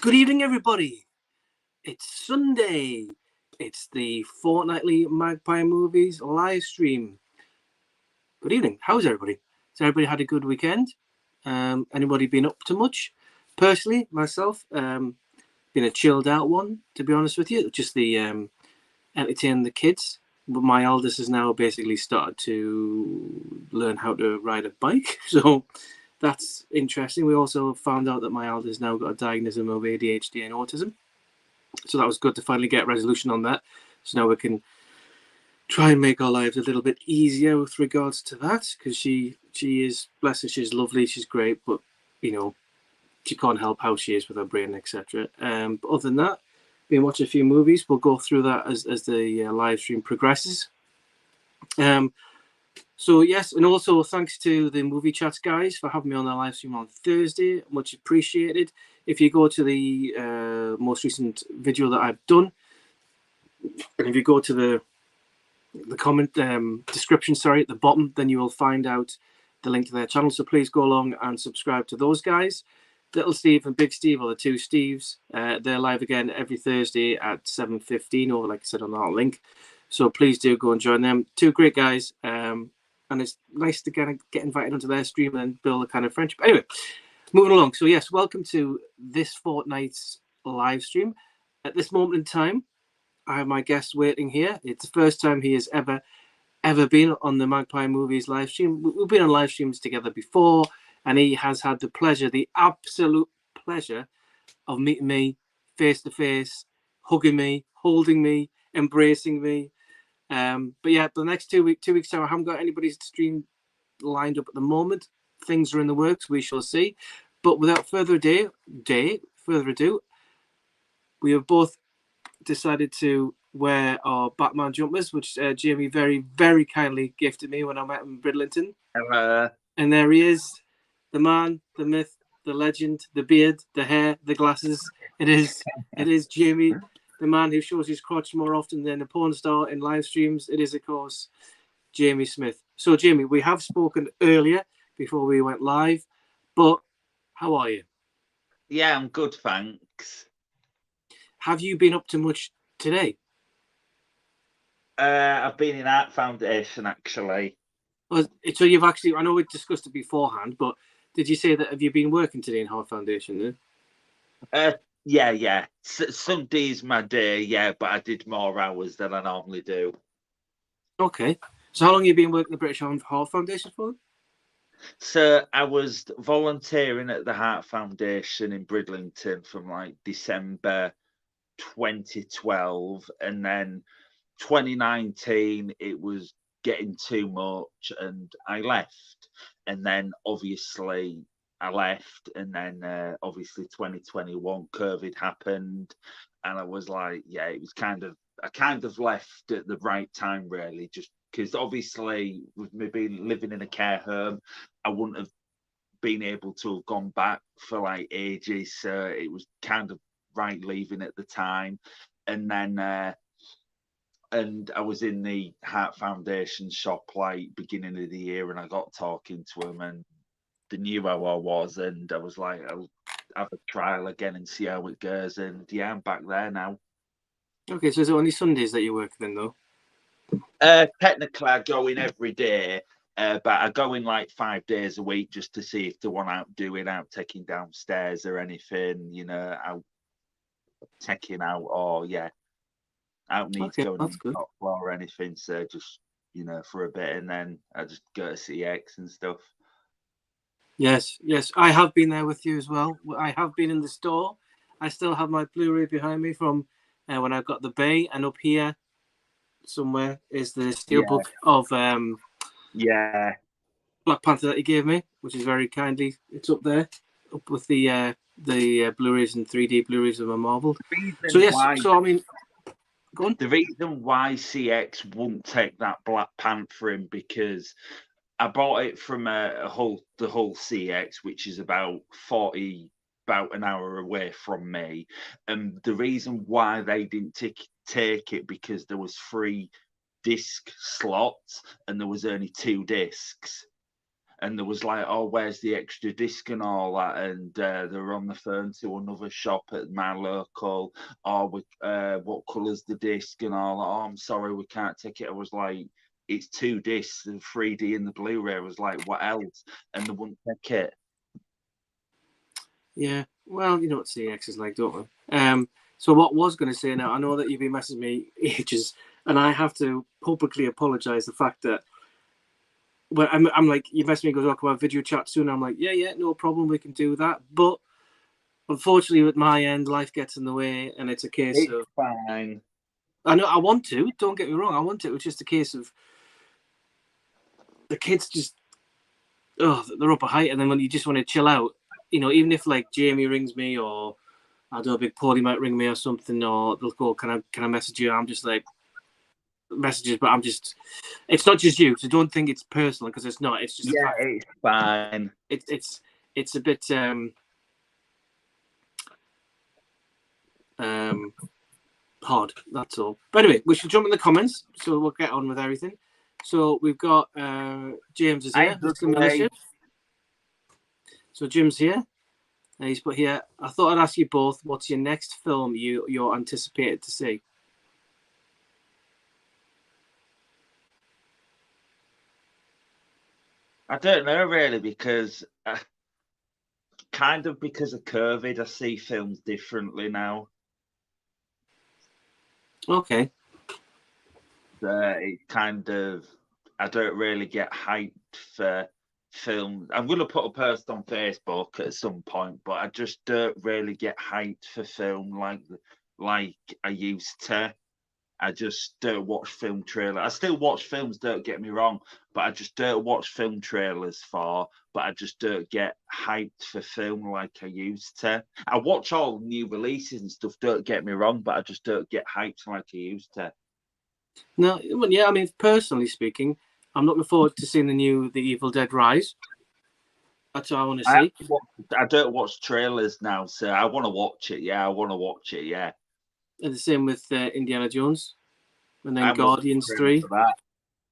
Good evening, everybody. It's Sunday. It's the fortnightly Magpie Movies live stream. Good evening. How's everybody? Has everybody had a good weekend? Anybody been up to much? Personally, myself, been a chilled out one, to be honest with you. Just the entertain the kids. But my eldest has now basically started to learn how to ride a bike. So that's interesting. We also found out that my eldest now got a diagnosis of ADHD and autism. So that was good to finally get a resolution on that. So now we can try and make our lives a little bit easier with regards to that, because she is, bless her, she's lovely, she's great, but you know, she can't help how she is with her brain, etc. But other than that, been watching a few movies. We'll go through that as the live stream progresses. So yes, and also thanks to the movie chats guys for having me on the live stream on Thursday. Much appreciated. If you go to the most recent video that I've done, and if you go to the comment description, sorry, at the bottom, then you will find out the link to their channel. So please go along and subscribe to those guys. Little Steve and Big Steve are the two Steves. They're live again every Thursday at 7:15, or like I said on that link. So please do go and join them. Two great guys. And it's nice to kind of get invited onto their stream and build a kind of friendship. Anyway, moving along. So yes, welcome to this fortnight's live stream. At this moment in time, I have my guest waiting here. It's the first time he has ever been on the Magpie Movies live stream. We've been on live streams together before, and he has had the pleasure, the absolute pleasure, of meeting me face to face, hugging me, holding me, embracing me. But yeah, the next 2 weeks time, I haven't got anybody's stream lined up at the moment. Things are in the works. We shall see. But without further ado, we have both decided to wear our Batman jumpers, which Jamie very, very kindly gifted me when I met him in Bridlington. And there he is, the man, the myth, the legend, the beard, the hair, the glasses. It is Jamie, the man who shows his crotch more often than a porn star in live streams. It is, of course, Jamie Smith. So, Jamie, we have spoken earlier before we went live, but how are you? Yeah, I'm good, thanks. Have you been up to much today? I've been in Art Foundation, actually. So you've actually, I know we discussed it beforehand, but did you say that, have you been working today in Art Foundation then? Yeah. Sunday's my day, yeah, but I did more hours than I normally do. Okay. So how long have you been working at the British Heart Foundation for? So I was volunteering at the Heart Foundation in Bridlington from like December 2012, and then 2019 it was getting too much and I left, and then obviously I left, and then obviously 2021 COVID happened, and I was like, yeah, it was I kind of left at the right time, really, just because obviously with me being living in a care home, I wouldn't have been able to have gone back for like ages, so it was kind of right leaving at the time. And then and I was in the Heart Foundation shop like beginning of the year, and I got talking to them, and they knew how I was, and I was like, I'll have a trial again and see how it goes. And yeah, I'm back there now. Okay, so is it only Sundays that you're working then, though? Technically, I go in every day, but I go in like 5 days a week just to see if they want out taking downstairs or anything, out taking out, or out needs going on the top floor or anything. So just for a bit, and then I just go to CX and stuff. Yes, I have been there with you as well. I have been in the store. I still have my Blu-ray behind me from when I got the Bay, and up here somewhere is the steelbook of Black Panther that you gave me, which is very kindly. It's up there, up with the Blu-rays and 3D Blu-rays of my Marvel. So yes, so I mean, go on. The reason why CX won't take that Black Panther in, because I bought it from the whole CX, which is about an hour away from me. And the reason why they didn't take it, because there was 3 disc slots and there was only 2 discs. and there was like, oh, where's the extra disc and all that, and they were on the phone to another shop at my local. Oh, what colour's the disc and all that? Oh, I'm sorry, we can't take it. I was like, it's 2 discs, the 3D and the Blu-ray. I was like, what else? And they wouldn't take it. Yeah, well, you know what CX is like, don't we? So what was going to say now, I know that you've been messaging me ages, and I have to publicly apologise the fact that, well, I'm like, you messaged me, goes, oh, come on, video chat soon. I'm like, yeah, no problem, we can do that. But unfortunately, at my end, life gets in the way, and it's a case of... fine. I know, I want to, don't get me wrong, I want to. It's just a case of the kids just, they're up a height, and then when you just want to chill out, you know, even if like Jamie rings me, or I do a big Paulie might ring me or something, or they'll go, can I message you? I'm just like, messages, but I'm just, it's not just you, so don't think it's personal, because it's not. It's just it's fine. It's a bit hard, that's all. But anyway, we should jump in the comments, so we'll get on with everything. So we've got James is here. So Jim's here. And he's put here, I thought I'd ask you both, what's your next film you're anticipated to see? I don't know really, because kind of because of COVID, I see films differently now. Okay. It kind of, I don't really get hyped for film. I'm going to put a post on Facebook at some point, but I just don't really get hyped for film like I used to. I just don't watch film trailers. I still watch films, don't get me wrong, but I just don't watch film trailers but I just don't get hyped for film like I used to. I watch all new releases and stuff, don't get me wrong, but I just don't get hyped like I used to. No, yeah, I mean, personally speaking, I'm looking forward to seeing The Evil Dead Rise. That's what I want to see. I don't watch trailers now, so I want to watch it. Yeah, I want to watch it. Yeah. And the same with Indiana Jones, and then Guardians 3.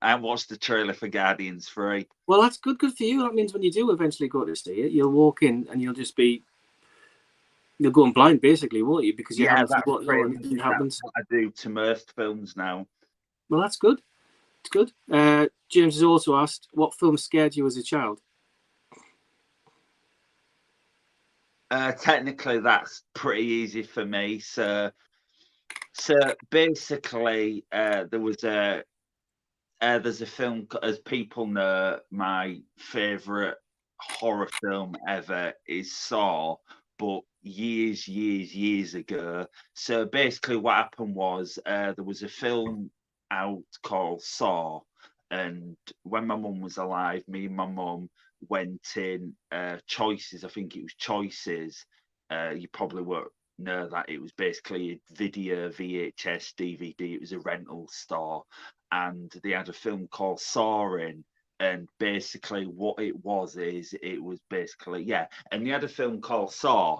I watched the trailer for Guardians 3. Well, that's good for you. That means when you do eventually go to see it, you'll walk in and you'll go in blind, basically, won't you? Because you haven't seen what happens. What I do to most films now. Well, that's good. It's good. James has also asked, what film scared you as a child? Technically, that's pretty easy for me. So basically, there's a film, as people know, my favorite horror film ever is Saw, but years ago. So basically, what happened was there was a film out called Saw, and when my mum was alive, me and my mum went in Choices. I think it was Choices. You probably won't know that. It was basically a video, VHS, DVD. It was a rental store, and they had a film called Saw in. And basically, what it was basically, and they had a film called Saw,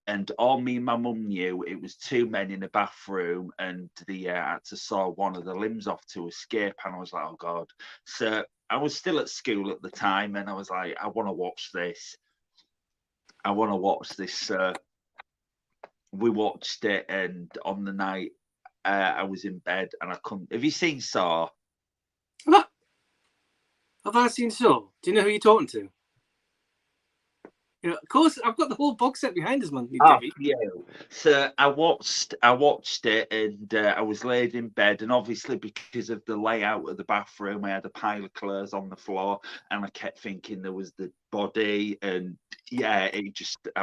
and all me and my mum knew, it was 2 men in a bathroom, and they had to saw one of the limbs off to escape. And I was like, oh God. So I was still at school at the time, and I was like, I want to watch this. So we watched it, and on the night I was in bed and I couldn't. Have you seen Saw? Have I seen Saw? Do you know who you're talking to? You know, of course, I've got the whole box set behind us, man. Yeah. So I watched it, and I was laid in bed, and obviously because of the layout of the bathroom, I had a pile of clothes on the floor, and I kept thinking there was the body, and I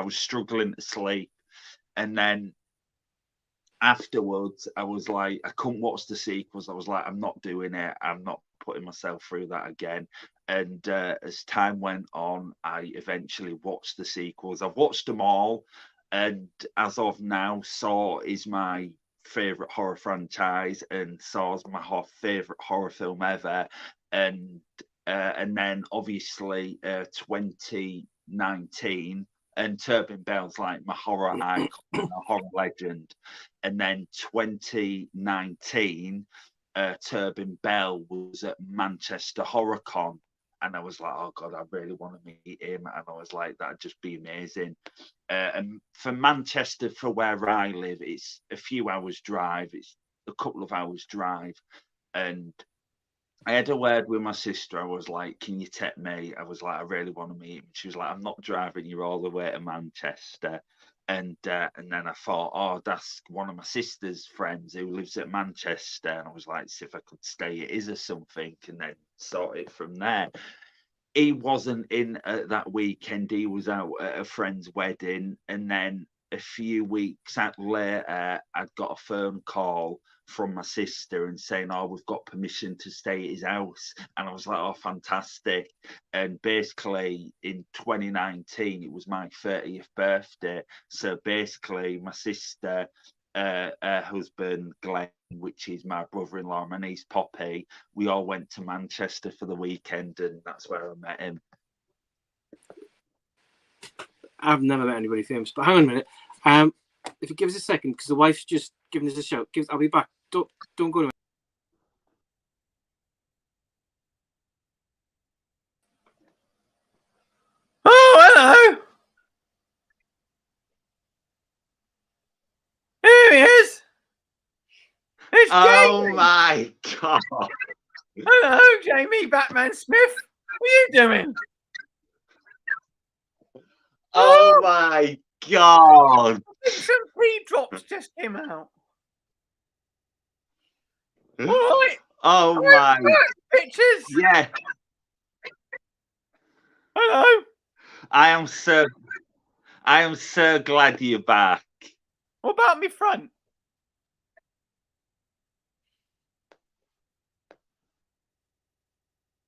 was struggling to sleep, and then afterwards I was like, I couldn't watch the sequels. I was like, I'm not doing it. I'm not putting myself through that again. And as time went on, I eventually watched the sequels. I've watched them all, and as of now, Saw is my favorite horror franchise, and Saw's my favorite horror film ever. And then obviously 2019, and Turbin Bell's like my horror icon, a horror legend. And then 2019, Turbin Bell was at Manchester Horror Con, and I was like, oh God, I really want to meet him. And I was like, that'd just be amazing. And from Manchester, for where I live, it's a few hours drive. It's a couple of hours drive. And I had a word with my sister. I was like, can you take me? I was like, I really want to meet him. She was like, I'm not driving you all the way to Manchester. And then I thought, oh, that's one of my sister's friends who lives at Manchester. And I was like, see if I could stay at his or something, and then sort it from there. He wasn't in that weekend. He was out at a friend's wedding. And then a few weeks later, I'd got a phone call from my sister and saying, oh, we've got permission to stay at his house. And I was like, oh, fantastic. And basically in 2019, it was my 30th birthday. So basically my sister, her husband, Glenn, which is my brother-in-law, my niece, Poppy, we all went to Manchester for the weekend, and that's where I met him. I've never met anybody famous, but hang on a minute. If you give us a second, because the wife's just giving us a shout. I'll be back. Don't go away. Oh, hello. Here he is. It's Oh Jamie. my God. Hello, Jamie Batman Smith. What are you doing? Oh my God. Some pre-drops just came out. All right. Oh my. Pictures. Yeah. Hello. I am so glad you're back. What about me front?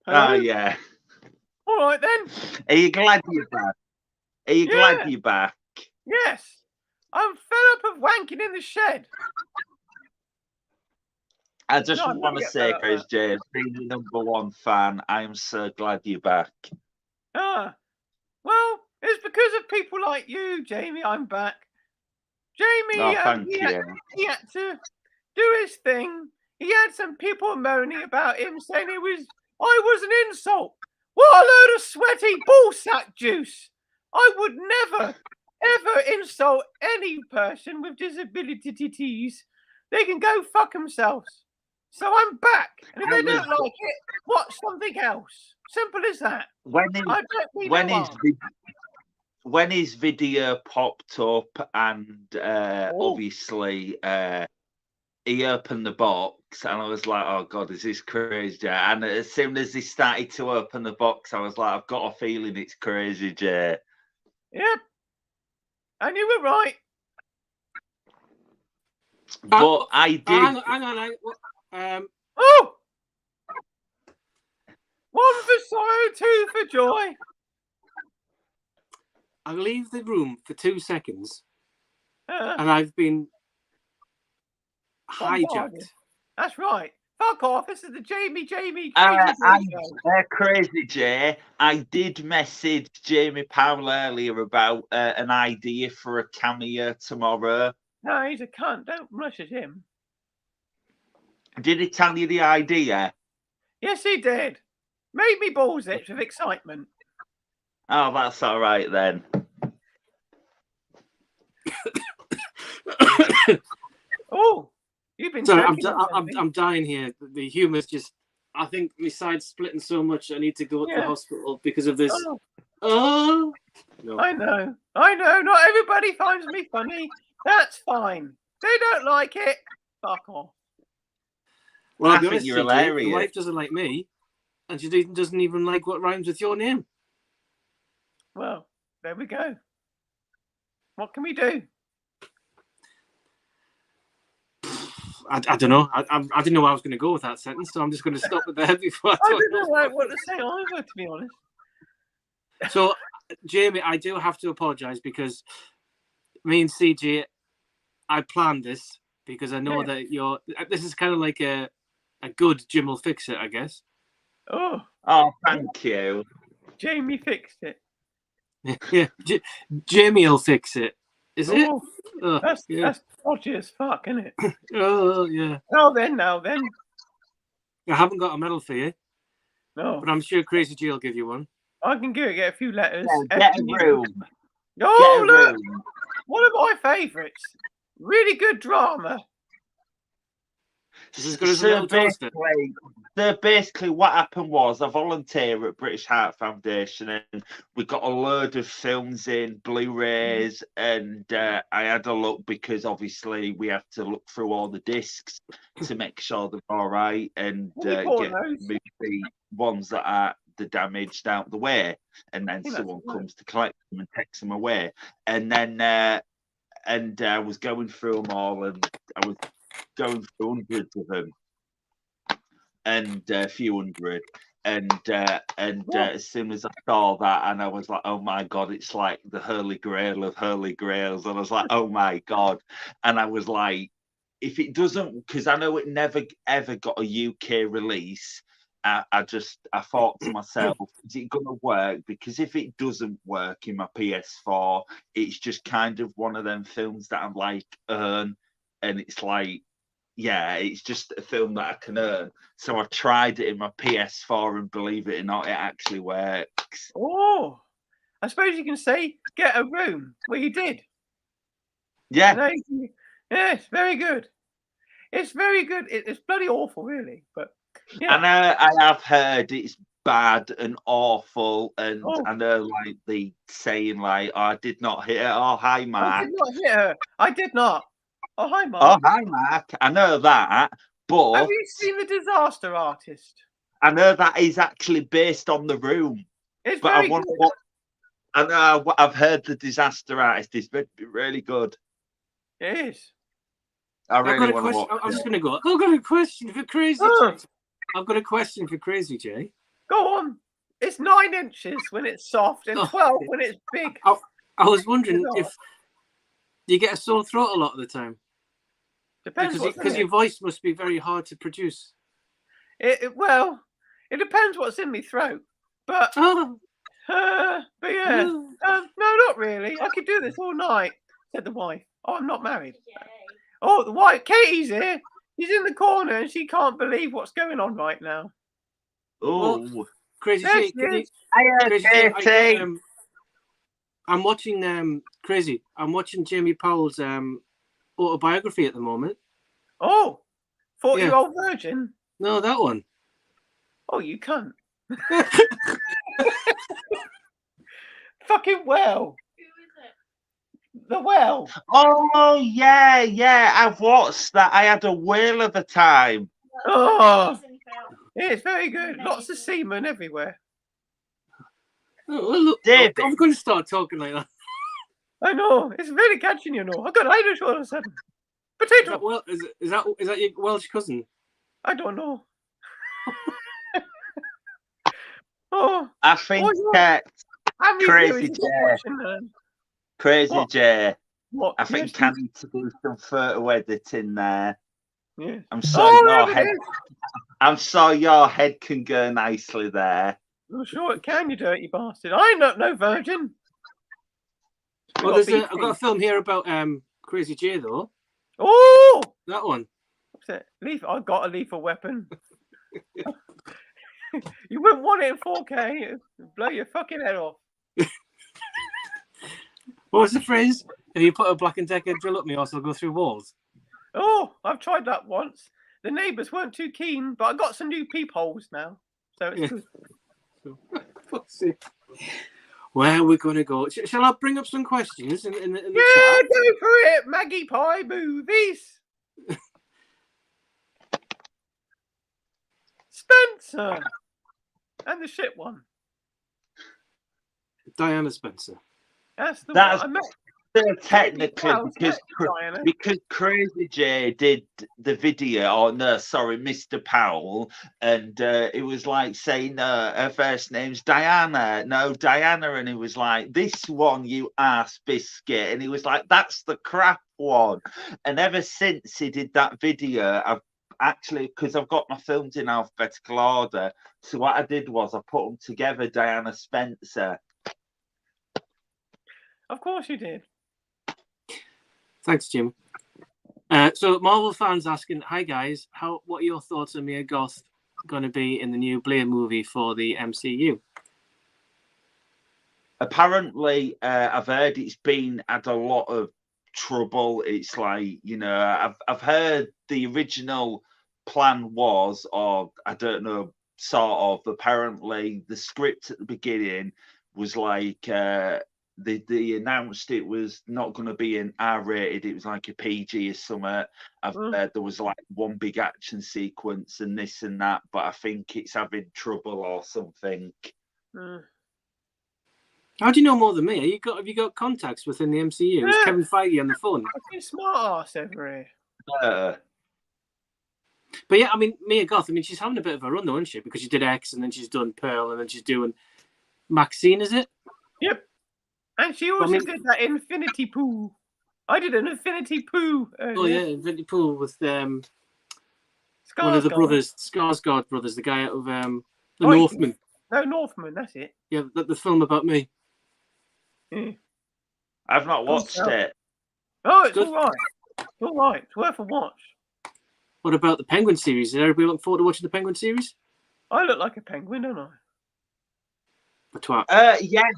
Hello? Oh yeah. All right then. Are you glad you're back? Are you glad you're back? Yes. I'm fed up of wanking in the shed. I just No, I'm want not to get say, fed up Chris with James, being the #1 fan, I am so glad you're back. Well, it's because of people like you, Jamie. I'm back. Jamie, Oh, thank you. he had to do his thing. He had some people moaning about him, saying I was an insult. What a load of sweaty ballsack juice! I would never, ever insult any person with disabilities. They can go fuck themselves. So I'm back, and if they don't like it, watch something else. Simple as that. When his video popped up, and obviously he opened the box, and I was like, "Oh God, is this Crazy?" And as soon as he started to open the box, I was like, "I've got a feeling it's Crazy J." Yep, and you were right. But I did. Hang on. Oh! One for sorrow, two for joy. I'll leave the room for 2 seconds, And and I've been hijacked. That's right. Fuck off. This is the Jamie Crazy Crazy J. I did message Jamie Powell earlier about an idea for a cameo tomorrow. No, he's a cunt. Don't rush at him. Did he tell you the idea? Yes, he did. Made me balls itch with excitement. Oh, that's all right then. Oh, you've been. Sorry, I'm dying here. The humour's just. I think my side's splitting so much. I need to go to the hospital because of this. Oh. No. I know. Not everybody finds me funny. That's fine. They don't like it. Fuck off. Well, I'll be I think honest, you're CJ, hilarious. the wife doesn't like me, and she doesn't even like what rhymes with your name. Well, there we go. What can we do? I don't know. I didn't know where I was going to go with that sentence, so I'm just going to stop it there before I didn't know what to say either, to be honest. So, Jamie, I do have to apologise because me and CJ, I planned this because I know that this is kind of like a good Jim will fix it, I guess. Oh, thank you. Jamie fixed it. Yeah, Jamie will fix it. Is it? Oh, that's dodgy as fuck, isn't it? Oh, yeah. Now then. I haven't got a medal for you. No, but I'm sure Crazy G will give you one. I can get a few letters. Get a room. Oh, Get a look! room. One of my favourites. Really good drama. Is as good as a little toaster? Basically, what happened was I volunteer at British Heart Foundation, and we got a load of films in Blu-rays, and I had a look because obviously we have to look through all the discs to make sure they're all right and get the ones that are the damaged out the way, and then someone comes to collect them and takes them away, and then I was going through them all, and I was going through hundreds of them, and a few hundred, and as soon as I saw that, and I was like, oh my god, it's like the Holy Grail of Holy Grails, and I was like, oh my god, and I was like, if it doesn't, because I know it never ever got a UK release, I thought to myself, is it going to work? Because if it doesn't work in my PS4, it's just kind of one of them films that I'm like, and it's like, yeah, it's just a film that I can earn. So I tried it in my PS4, and believe it or not, it actually works. Oh, I suppose you can say Get a Room. Well, you did. Yeah. Yes, very good. It's very good. It's bloody awful, really. But yeah. And I have heard it's bad and awful, and I know like the saying like, oh, I did not hit her. Oh, hi, Mark. I did not hit her. I did not. Oh, hi, Mark. Oh, hi, Mark. I know that, but have you seen The Disaster Artist? I know that is actually based on The Room. It's but very I wonder good. what. I know I've heard The Disaster Artist is really good. It is. I really want to watch. I'm just going to go. I've got a question for Crazy J. I've got a question for Crazy J. Go on. It's 9 inches when it's soft and 12 when it's big. I was wondering if you get a sore throat a lot of the time. Depends, because your voice must be very hard to produce. Well, it depends what's in my throat, but yeah, no, not really. I could do this all night," said the wife. "Oh, I'm not married." "Oh, the wife, Katie's here. She's in the corner and she can't believe what's going on right now." Oh, Crazy J, I'm watching Crazy. I'm watching Jamie Powell's autobiography at the moment. Oh, 40-year-old virgin? No, that one. Oh, you cunt. Fucking well. Who is it? The Well. Oh, yeah. I've watched that. I had a whale of a time. Oh, it's very good. Lots of semen everywhere. Oh, well, look, David. I'm going to start talking like that. I know. It's really catching, you know. I got Irish all of a sudden. Potato. Is that your Welsh cousin? I don't know. Oh, I think Crazy J. What? I think I need to do some photo editing there. Yeah. I'm sorry your head can go nicely there. I'm sure it can, you dirty bastard. I ain't no virgin. Well, I've got a film here about Crazy J though. Oh, that one. What's it? I've got a lethal weapon. You wouldn't want it in 4K. It'd blow your fucking head off. What was the phrase? If you put a Black & Decker drill up me, also go through walls. Oh, I've tried that once. The neighbours weren't too keen, but I got some new peepholes now, so it's good. Where are we going to go? Shall I bring up some questions in the chat? Yeah, go for it. Maggie Pie movies. Spencer. And the shit one. Diana Spencer. That's the one. Technically, because Crazy J did the video, Mr. Powell, and it was like saying her first name's Diana. No, Diana, and it was like, this one, you ass biscuit, and he was like, that's the crap one. And ever since he did that video, I've actually, because I've got my films in alphabetical order, so what I did was I put them together, Diana Spencer. Of course you did. Thanks, Jim. So Marvel fans asking, hi guys, what are your thoughts on Mia Goth going to be in the new Blade movie for the MCU? Apparently, I've heard it's been had a lot of trouble. It's like, I've heard the original plan was, or I don't know, sort of. Apparently, the script at the beginning was like they announced it was not going to be an R-rated. It was like a PG or something. I've heard there was like one big action sequence and this and that, but I think it's having trouble or something. How do you know more than me? Have you got contacts within the MCU? Is Kevin Feige on the phone? Fucking smart ass over Uh, But yeah, I mean, Mia Goth, she's having a bit of a run, though, isn't she? Because she did X, and then she's done Pearl, and then she's doing Maxine, is it? Yep. And she also did that Infinity Pool. I did an Infinity Poo. Oh yeah, Infinity Pool with one of the brothers, Skarsgård brothers, the guy out of the Northman. No, Northman, that's it. Yeah, the film about me. Yeah. I've not watched it. Oh, it's all right. It's all right. It's worth a watch. What about the Penguin series? Is everybody looking forward to watching the Penguin series? I look like a penguin, don't I? A twat. Yes,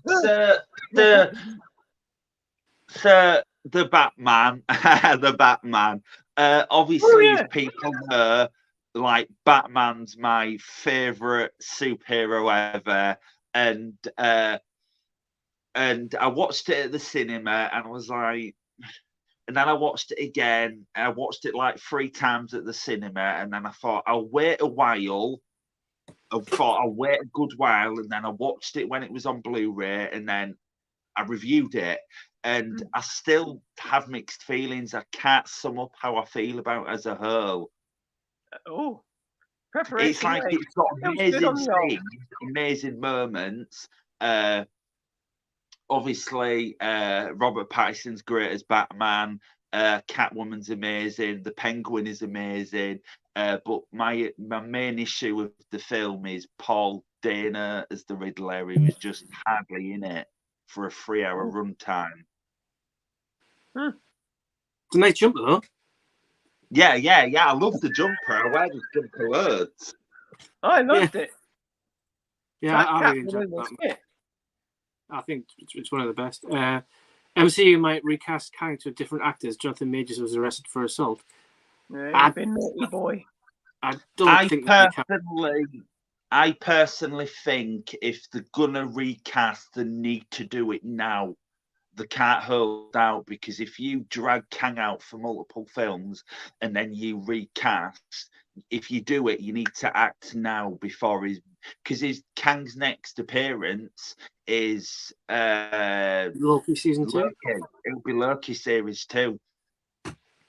the Batman, the Batman. Obviously, as people know, like Batman's my favorite superhero ever, and I watched it at the cinema, and I was like, and then I watched it again. I watched it like 3 times at the cinema, and then I thought I'll wait a while. I thought I'll wait a good while, and then I watched it when it was on Blu-ray, and then I reviewed it, and I still have mixed feelings. I can't sum up how I feel about it as a whole. Oh, preparation. It's like it's got amazing scenes, amazing moments. Obviously, Robert Pattinson's great as Batman. Catwoman's amazing. The Penguin is amazing. But my main issue with the film is Paul Dano as the Riddler. He was just hardly in it for a 3-hour runtime. It's a nice jumper, though. Yeah. I love the jumper. I wear the jumper loads. I loved it. Yeah, I really enjoyed that. I think it's one of the best. MCU might recast character with different actors. Jonathan Majors was arrested for assault. Yeah, you've been naughty boy. I personally think if they're gonna recast, they need to do it now. They can't hold out, because if you drag Kang out for multiple films and then you recast, if you do it, you need to act now before because Kang's next appearance is Loki season 2. It'll be Loki series 2,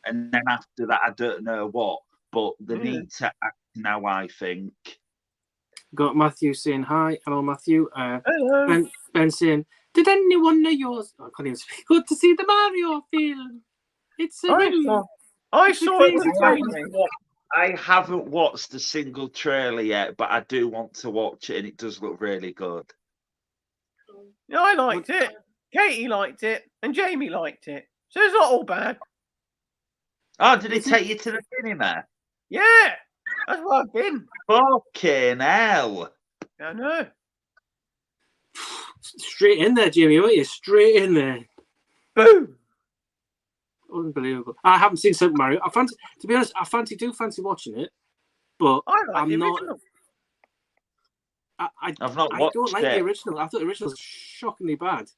and then after that, I don't know what, but they need to act now, I think. Got Matthew saying hi. Hello, Matthew. Hello. Ben saying, did anyone know yours? I can't even speak. Good to see the Mario film. It's I saw it. I haven't watched a single trailer yet, but I do want to watch it, and it does look really good. Yeah, I liked it. Katie liked it, and Jamie liked it. So it's not all bad. Oh, did it take you to the cinema? Yeah, that's where I've been. Fucking hell. I know. Straight in there, Jamie, weren't you? Straight in there. Boom. Unbelievable. I haven't seen Super Mario. To be honest, I fancy watching it, but I'm not. I've not watched it. I don't like the original. I thought the original was shockingly bad.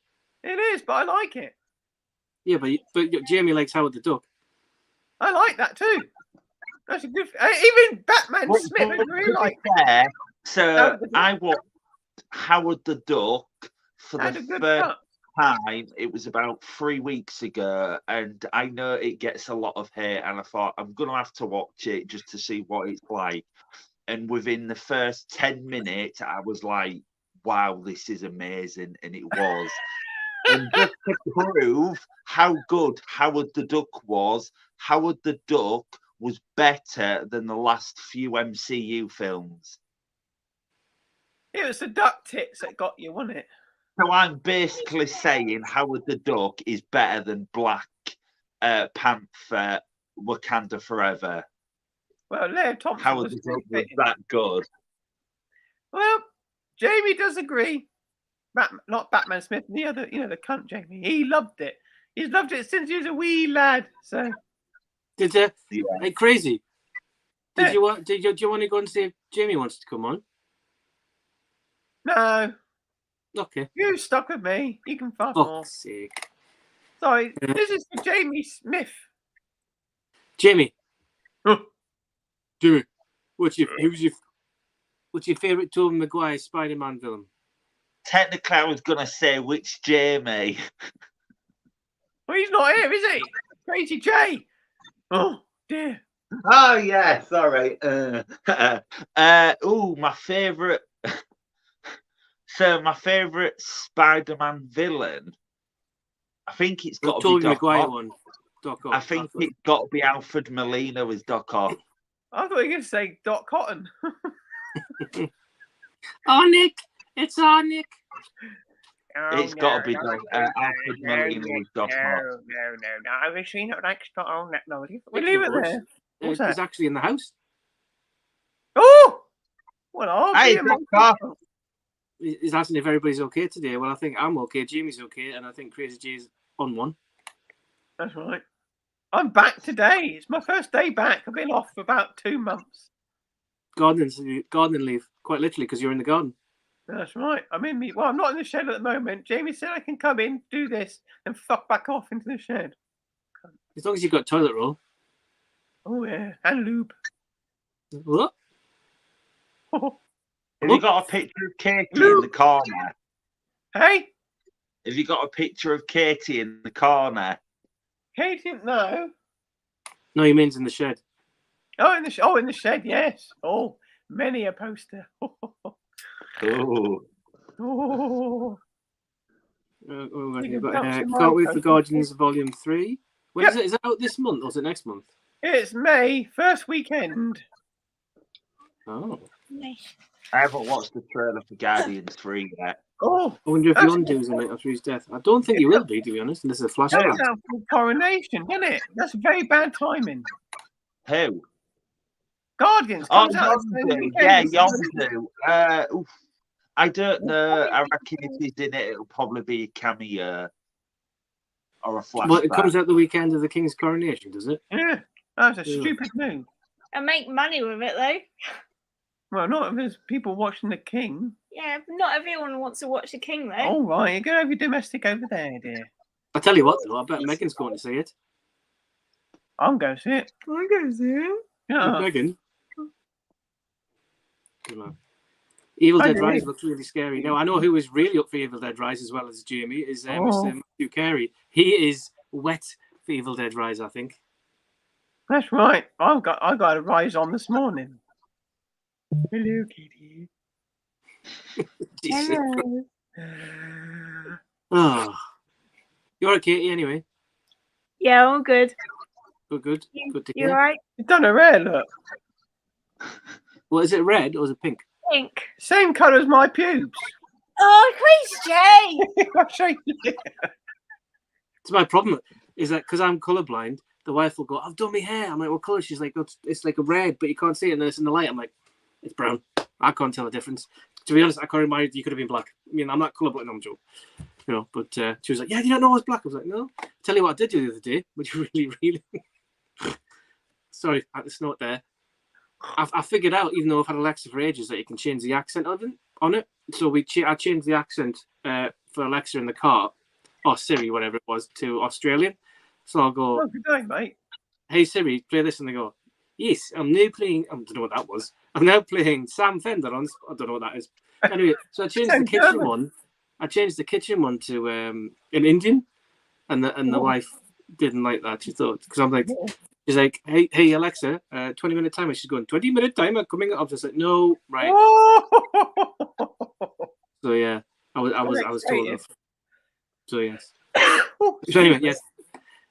It is, but I like it. Yeah, but Jamie likes Howard the Duck. I like that too. That's a good. Even Batman Smith is really like. So I watched Howard the Duck for the first time. It was about 3 weeks ago, and I know it gets a lot of hate, and I thought I'm gonna have to watch it just to see what it's like. And within the first 10 minutes, I was like, wow, this is amazing. And it was. And just to prove how good Howard the Duck was, Howard the Duck was better than the last few MCU films. It was the duck tits that got you, wasn't it? So I'm basically saying Howard the Duck is better than Black Panther Wakanda Forever. Well, Leo Thompson Howard was the really Duck was fitting. that good. Well, Jamie does agree. Not Batman Smith, the other, the cunt Jamie. He loved it. He's loved it since he was a wee lad. So Did you? Yeah. Hey, crazy. Yeah. Do you want to go and see if Jamie wants to come on? no, Okay. you stuck with me. You can fuck Fuck's off. sake. Sorry, this is for Jamie Smith. Jamie. Huh. Jamie. What's your favourite Tobey Maguire Spider-Man villain? Technically, I was gonna say which Jamie. Well, he's not here, is he? Crazy Jay. Oh dear. Oh yeah, sorry. My favourite. So my favourite Spider-Man villain, I think it's got to Tobey be Doc Maguire Ock. one. Doc Ock. I think it's got to be Alfred Molina as Doc Ock. I thought you were going to say Doc Cotton. Oh, Nick. It's on, Nick. It's got to be Alfred Molina as Doc Ock. No. I wish he not like Doc. Oh, no. We'll leave it there. What's He's that? actually in the house. Oh! Well, I'll Hey, be in Doc my Ock. He's asking if everybody's okay today. Well, I think I'm okay. Jamie's okay. And I think Crazy J's on one. That's right. I'm back today. It's my first day back. I've been off for about 2 months. Gardening leave, quite literally, because you're in the garden. That's right. I'm not in the shed at the moment. Jamie said I can come in, do this, and fuck back off into the shed. As long as you've got toilet roll. Oh, yeah. And lube. What? Have you got a picture of Katie in the corner? Hey? Have you got a picture of Katie in the corner? Katie, no. No, he means in the shed. Oh, in the shed, yes. Oh, many a poster. Oh. Oh. Can't Wait for Guardians Volume 3. When is it? Is it out this month or is it next month? It's May, first weekend. Oh. Nice. I haven't watched the trailer for Guardians 3 yet. Oh, I wonder if Yondu's in it after his death. I don't think he will be, to be honest. And this is a flashback. that's out for coronation, isn't it? That's very bad timing. Who? Guardians Oh, comes out the same Yondu. weekend. Yeah, Yondu. I don't know. I reckon if he's in it, it'll probably be a cameo or a flashback. Well, it comes out the weekend of the King's coronation, does it? Yeah, that's a stupid move. And make money with it, though. Well, not if there's people watching the King. Yeah, but not everyone wants to watch the King, though. All right, you go have your domestic over there, dear. I tell you what, though, I bet Megan's going to see it. I'm going to see it. I'm going to see it. Yeah. Megan. Good man. Evil I Dead do. Rise looks really scary. Now, I know who is really up for Evil Dead Rise as well as Jamie is Mr. Matthew Carey. He is wet for Evil Dead Rise, I think. That's right. I got a rise on this morning. Hello, Kitty. Hello. Oh. You're right, Katie, anyway. Yeah, all good. Good to You hear. all right? You've done a rare look. Well, is it red or is it pink? Pink. Same colour as my pubes. Oh, Crazy Jay! I'll show you. It's my problem is that because I'm colourblind, the wife will go, I've done my hair. I'm like, what colour? She's like, it's like a red, but you can't see it unless it's in the light. I'm like, it's brown. I can't tell the difference. To be honest, I can't remember. You could have been black. I mean, I'm not colourblind, I'm joking. You know, but she was like, yeah, do you not know I was black? I was like, no. Tell you what I did do the other day, which really sorry, I had to snort there. I figured out, even though I've had Alexa for ages, that you can change the accent on it. So I changed the accent for Alexa in the car, or Siri, whatever it was, to Australian. So I'll go, Oh, good day, mate. hey Siri, play this, and they go, yes, I'm now playing. I don't know what that was. I'm now playing Sam Fender on. I don't know what that is. Anyway, so I changed the kitchen one. I changed the kitchen one to an Indian, and the wife didn't like that. She thought, because I'm like, she's like, hey Alexa, 20-minute timer. She's going 20-minute timer coming up. I'm just like, no, right. So yeah, I was told off. So yes. So anyway, yes.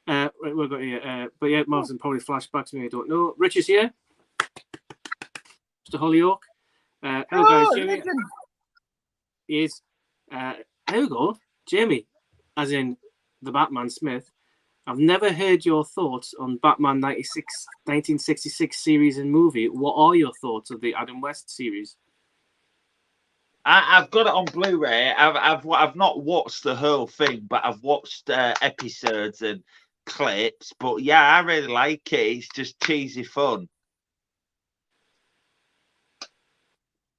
Right, we've got here. But yeah, Martin probably flashbacks me. I don't know. Rich is here. Mr. Hollyoak. Hello guys, Jamie. He is. Here we go, Jamie, as in the Batman Smith. I've never heard your thoughts on Batman 1966 series and movie. What are your thoughts of the Adam West series? I've got it on Blu-ray. I've not watched the whole thing, but I've watched episodes and clips. But yeah, I really like it. It's just cheesy fun.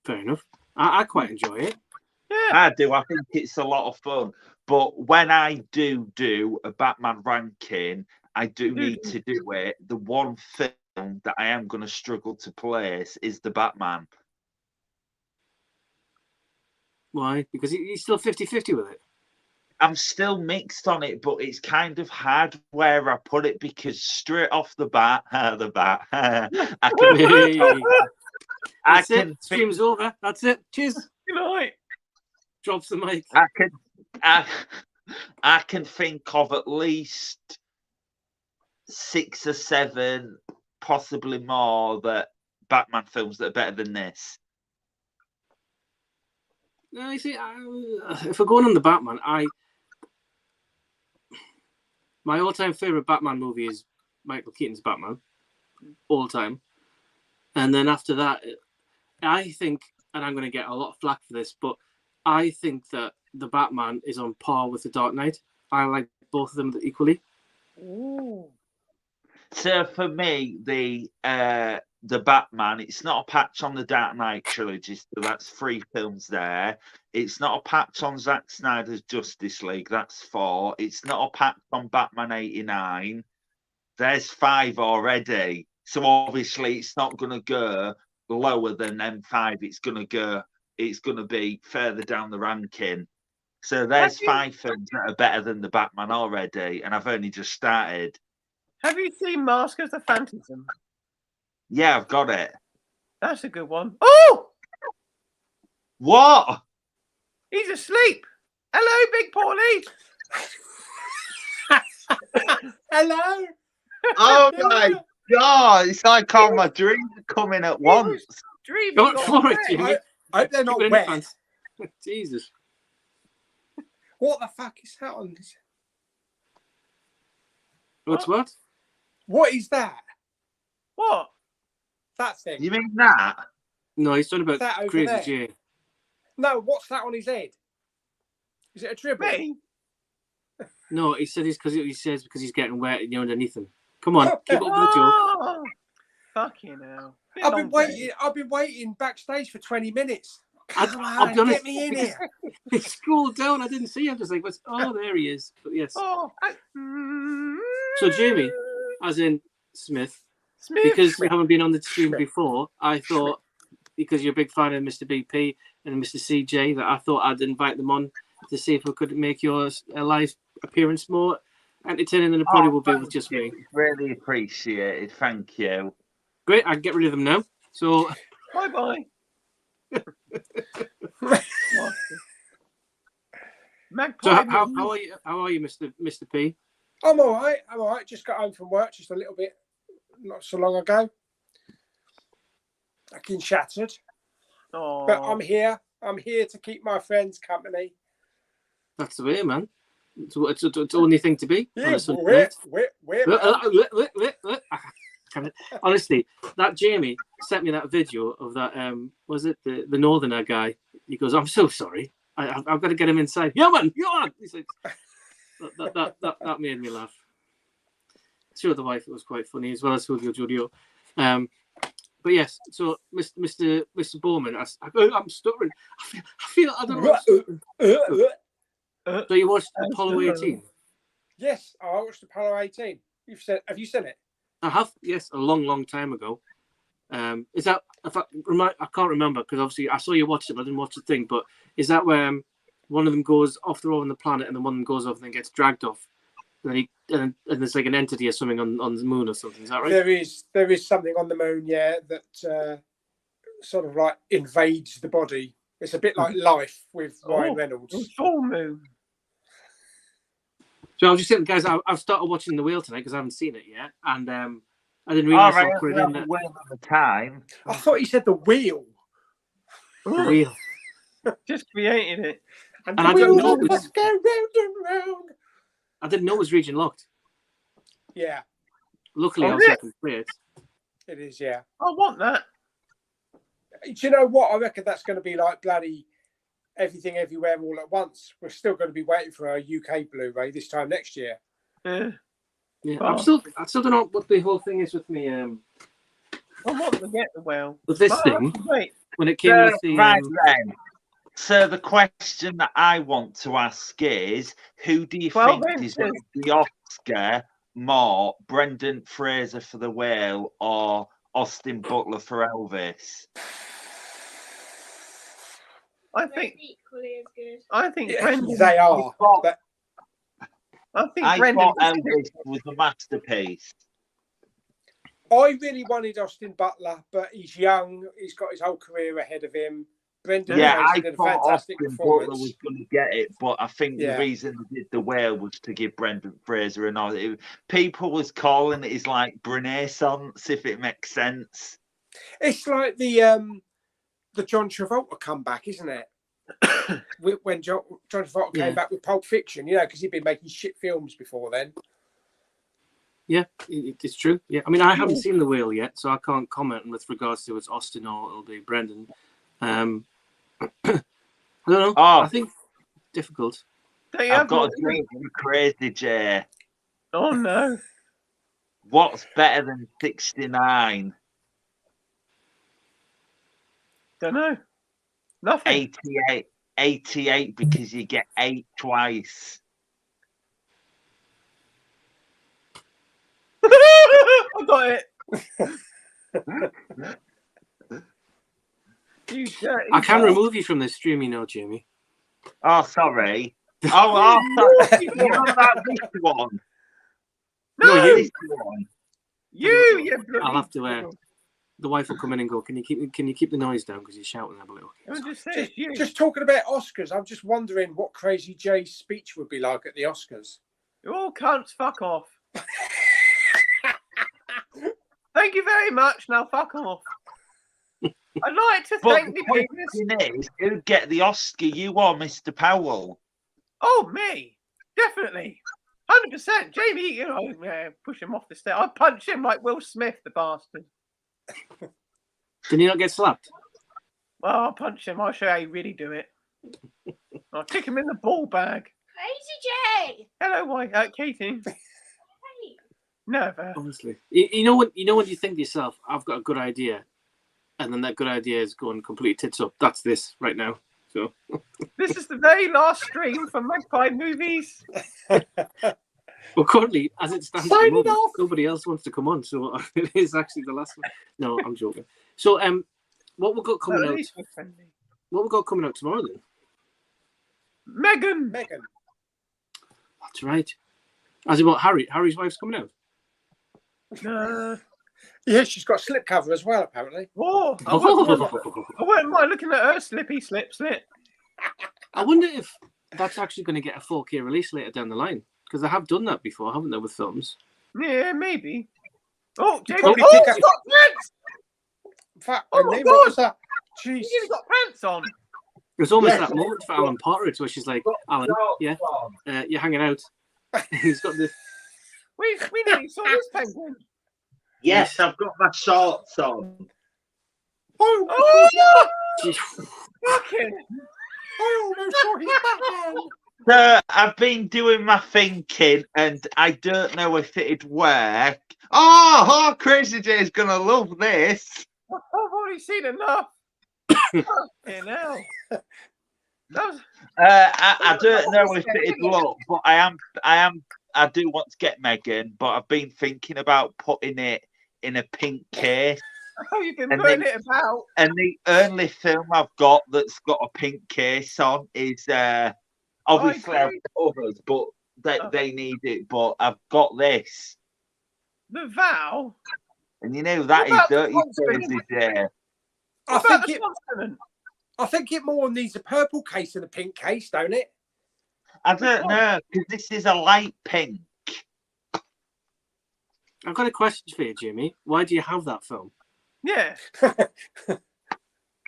Fair enough. I quite enjoy it. Yeah. I do. I think it's a lot of fun. But when I do a Batman ranking, I do need to do it. The one film that I am going to struggle to place is the Batman. Why? Because he's still 50-50 with it. I'm still mixed on it, but it's kind of hard where I put it because straight off the bat, I can. Hey. I That's can it. Stream's over. That's it. Cheers. Good night. Drops the mic. I can think of at least 6 or 7, possibly more, that Batman films that are better than this. No, you see, if we're going on the Batman, my all-time favorite Batman movie is Michael Keaton's Batman, all time. And then after that, I think, and I'm going to get a lot of flack for this, but I think that the Batman is on par with the Dark Knight. I like both of them equally. Ooh. So for me, the Batman, it's not a patch on the Dark Knight trilogy, so that's 3 films there. It's not a patch on Zack Snyder's Justice League, that's 4. It's not a patch on Batman 89. There's 5 already. So obviously it's not going to go lower than M5. It's going to be further down the ranking. So there's 5 films that are better than the Batman already, and I've only just started. Have you seen Mask of the Phantasm? Yeah, I've got it. That's a good one. Oh! What? He's asleep. Hello, Big Paulie. Hello. Oh my God! It's like all my dreams are coming at once. Dreaming Go of for it, wet. Jimmy. I hope they're not Keep it in wet. your pants. Jesus. What the fuck is that on this? What's what? What is that? What? That thing. You mean that? No, he's talking That about over Crazy there. Jay. No, what's that on his head? Is it a dribble? Me? No, he said because he's getting wet and you're underneath him. Come on, keep up with the joke. Oh, fucking hell. Bit I've long been waiting. I've been waiting backstage for 20 minutes. I'll be honest. Get me in here. He scrolled down. I didn't see him. Just like, what's? Oh, there he is. But yes. Oh, So Jamie, as in Smith, Smith. because we haven't been on the stream before, I thought because you're a big fan of Mr. BP and Mr. CJ that I thought I'd invite them on to see if we could make your live appearance more entertaining than it probably would be with just me. Really appreciated. Thank you. Great, I can get rid of them now. So Bye-bye. Magpie. So how are you? How are you, Mr. P? I'm all right. I'm all right. Just got home from work just a little bit, not so long ago. Fucking shattered. Oh. But I'm here. I'm here to keep my friends company. That's the way, man. It's the only thing to be. Yeah, Honestly, that Jamie sent me that video of that. Was it the Northerner guy? He goes, "I'm so sorry. I've got to get him inside." Yeah, man. Yeah. He's like, that made me laugh. Sure, the wife, it was quite funny as well as Julio Julio. But yes, so Mr. Bowman, I'm stuttering. I feel I don't know. So you watched Apollo 18? Yes, I watched Apollo 18. Have you seen it? I have, yes, a long time ago. Is that I can't remember because obviously I saw you watch it, but I didn't watch the thing. But is that where one of them goes off the road on the planet, and then one of them goes off and then gets dragged off, and then and there's like an entity or something on the moon or something? Is that right? There is something on the moon, yeah, that sort of like invades the body. It's a bit like Life with Ryan Reynolds. Full moon. So I was just saying, guys, I've started watching The Whale tonight because I haven't seen it yet, and I didn't realize I put it in there. Well, at the time. I thought you said the wheel. The Whale. Just created it. And I don't know. Let's go round and round. I didn't know it was region locked. Yeah, Luckily, Oh, I was yeah. second place. it is. Yeah. I want that. Do you know what? I reckon that's going to be like bloody Everything Everywhere All at Once. We're still going to be waiting for our UK Blu-ray this time next year. Yeah. Yeah, Well- I still don't know what the whole thing is with me. I want to get the well. With this But I thing, have to wait. when it came So, with the right then. So the question that I want to ask is, who do you 12 think inches. deserves the Oscar more, Brendan Fraser for The Whale or Austin Butler for Elvis? I Both think equally as good. I think Yeah, Brendan. they are. But I think I Brendan. thought Elvis was a masterpiece. I really wanted Austin Butler, but he's young. He's got his whole career ahead of him. Brendan Yeah, Fraser I did a thought fantastic Austin Butler performance. was going to get it, but I think Yeah. the reason they did The Whale was to give Brendan Fraser an Oscar. People was calling it his like Renaissance, if it makes sense. It's like the John Travolta comeback, isn't it? When John Travolta Yeah. came back with Pulp Fiction, you know, because he'd been making shit films before then. Yeah, it's true. Yeah, I mean, I haven't seen The Whale yet, so I can't comment with regards to it's Austin or it'll be Brendan. I don't know. Oh. I think difficult. They I've have got more- a dream from Crazy Jay. Oh no. What's better than 69? Don't know. Nothing. 88 because you get 8 twice. I got it. You dirty I can dog. remove you from this stream, you know, Jamie. Oh, sorry. Oh, sorry. You're on about this one. No, This one. you bloody. I'll have to. The wife will come in and go, Can you keep the noise down because you're shouting a little? I just said you. Just talking about Oscars, I'm just wondering what Crazy Jay's speech would be like at the Oscars. You all cunts, fuck off. Thank you very much. Now fuck off. I'd like to But thank the the business. question is, who'd get the Oscar, you or Mr. Powell? Oh, me. Definitely. 100%. Jamie, you know, push him off the stairs. I'd punch him like Will Smith, the bastard. Can you not get slapped? Well, I'll punch him. I'll show you how you really do it. I'll kick him in the ball bag. Crazy Jay! Hello, Katie. Hey. Never. Honestly, you know when you think to yourself, I've got a good idea, and then that good idea is going completely tits up. That's this right now. So This is the very last stream for Magpie movies. well, currently, as it stands, at the Sign it moment, off. nobody else wants to come on, so it is actually the last one. No, I'm joking. So, what we've got coming At out? least we're friendly. What we've got coming out tomorrow then? Megan. That's right. As about Harry, Harry's wife's coming out. Yeah, she's got a slipcover as well, apparently. Oh, I wouldn't mind looking at her slippy slip. I wonder if that's actually going to get a 4K release later down the line, because they have done that before, haven't they, with films? Yeah, maybe. Oh, Jamie. Probably Oh, pick she's up- got pants. In fact, Oh my what God. was that? Jeez. She's even got pants on. There's almost Yes. that moment for Alan Partridge where she's like, Alan, yeah, you're hanging out. He's got the. We nearly saw this penguin. Yes, I've got my shorts on. Oh, Oh, fucking. I almost saw his back. So I've been doing my thinking, and I don't know if it'd work. Oh, Crazy Jay's gonna love this. I've already seen enough. Fucking hell. That was, I don't know if it'd look, but I do want to get Megan, but I've been thinking about putting it in a pink case. how you've been And putting then- it about. And the only film I've got that's got a pink case on is obviously I've got others, but they need it. But I've got this, The vow. and you know that What is about the dirty consonant? Crazy Jay. I What about think the it. consonant? I think it more needs a purple case than a pink case, don't it? I don't know because this is a light pink. I've got a question for you, Jimmy. Why do you have that film? Yeah.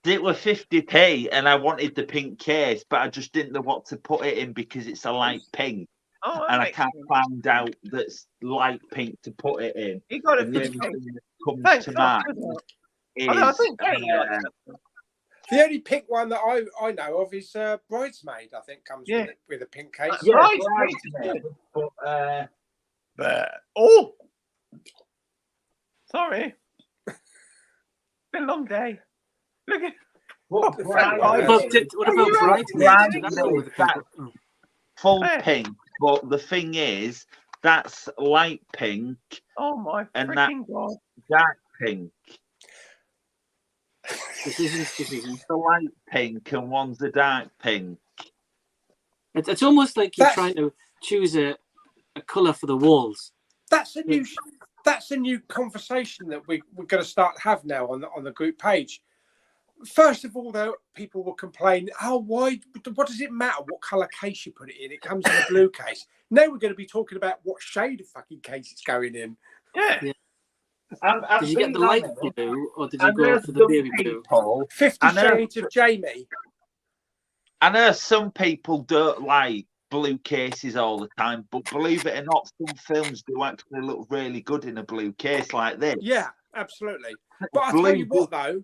It was 50p, and I wanted the pink case, but I just didn't know what to put it in because it's a light pink. Oh, that and I makes can't sense. find out that's light pink to put it in. You got it And for the the only pink. thing that comes Thanks, to I'll mind do that. is I think Katie likes that. The only pink one that I know of is Bridesmaid. I think comes with a pink case. yeah, Bridesmaid. but Oh, sorry. Been a long day. Look at What What about Bride? That's full Hey. pink, but the thing is, that's light pink oh my and that freaking god. dark pink. Decisions. The light pink and one's the dark pink. It's almost like you're trying to choose a colour for the walls. That's a new conversation that we're going to start have now on the group page. First of all, though, people will complain, what does it matter what colour case you put it in? It comes in a blue case. Now we're going to be talking about what shade of fucking case it's going in. Yeah. Did you get the light blue or did you go for the baby blue? 50 Shades of Jamie. I know some people don't like blue cases all the time, but believe it or not, some films do actually look really good in a blue case like this. Yeah, absolutely. But I tell you what, though,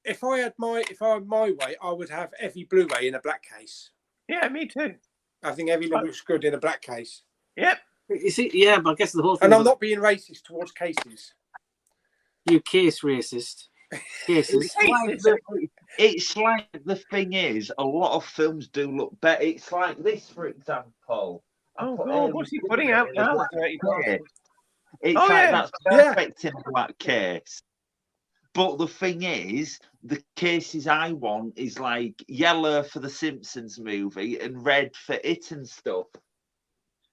if I had my way, I would have every Blu-ray in a black case. Yeah, me too. I think everything looks good in a black case. Yep. You see, yeah, but I guess the whole thing. And I'm not being racist towards cases. You case racist. Cases. It's like the thing is, a lot of films do look better. It's like this, for example. Oh God, what's he putting out now? It's that's perfect in a black case. But the thing is, the cases I want is like yellow for the Simpsons movie and red for it and stuff.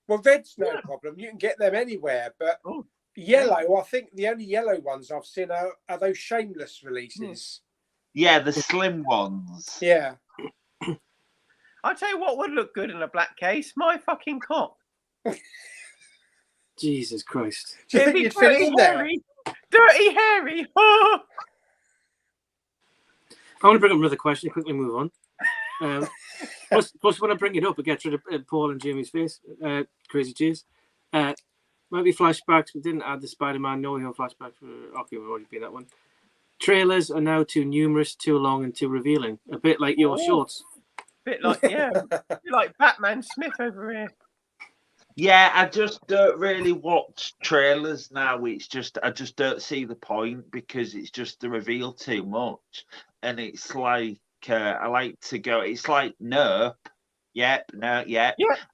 Well, red's no problem. You can get them anywhere. But yellow, I think the only yellow ones I've seen are those Shameless releases. Yeah, the slim ones. Yeah. I'll tell you what would look good in a black case. My fucking cock. Jesus Christ. Do you think you'd fit in there? Dirty Harry. I want to bring up another question. Quickly move on. Plus, when I bring it up, it gets rid of Paul and Jamie's face. Crazy cheese. Might be flashbacks. We didn't add the Spider-Man No Way Home flashbacks. Okay, we've already been that one. Trailers are now too numerous, too long, and too revealing. A bit like your shorts. Bit like like Batman Smith over here. Yeah, I just don't really watch trailers now. It's just I just don't see the point because it's just the reveal too much, and it's like I like to go. It's like Nerp. Yep.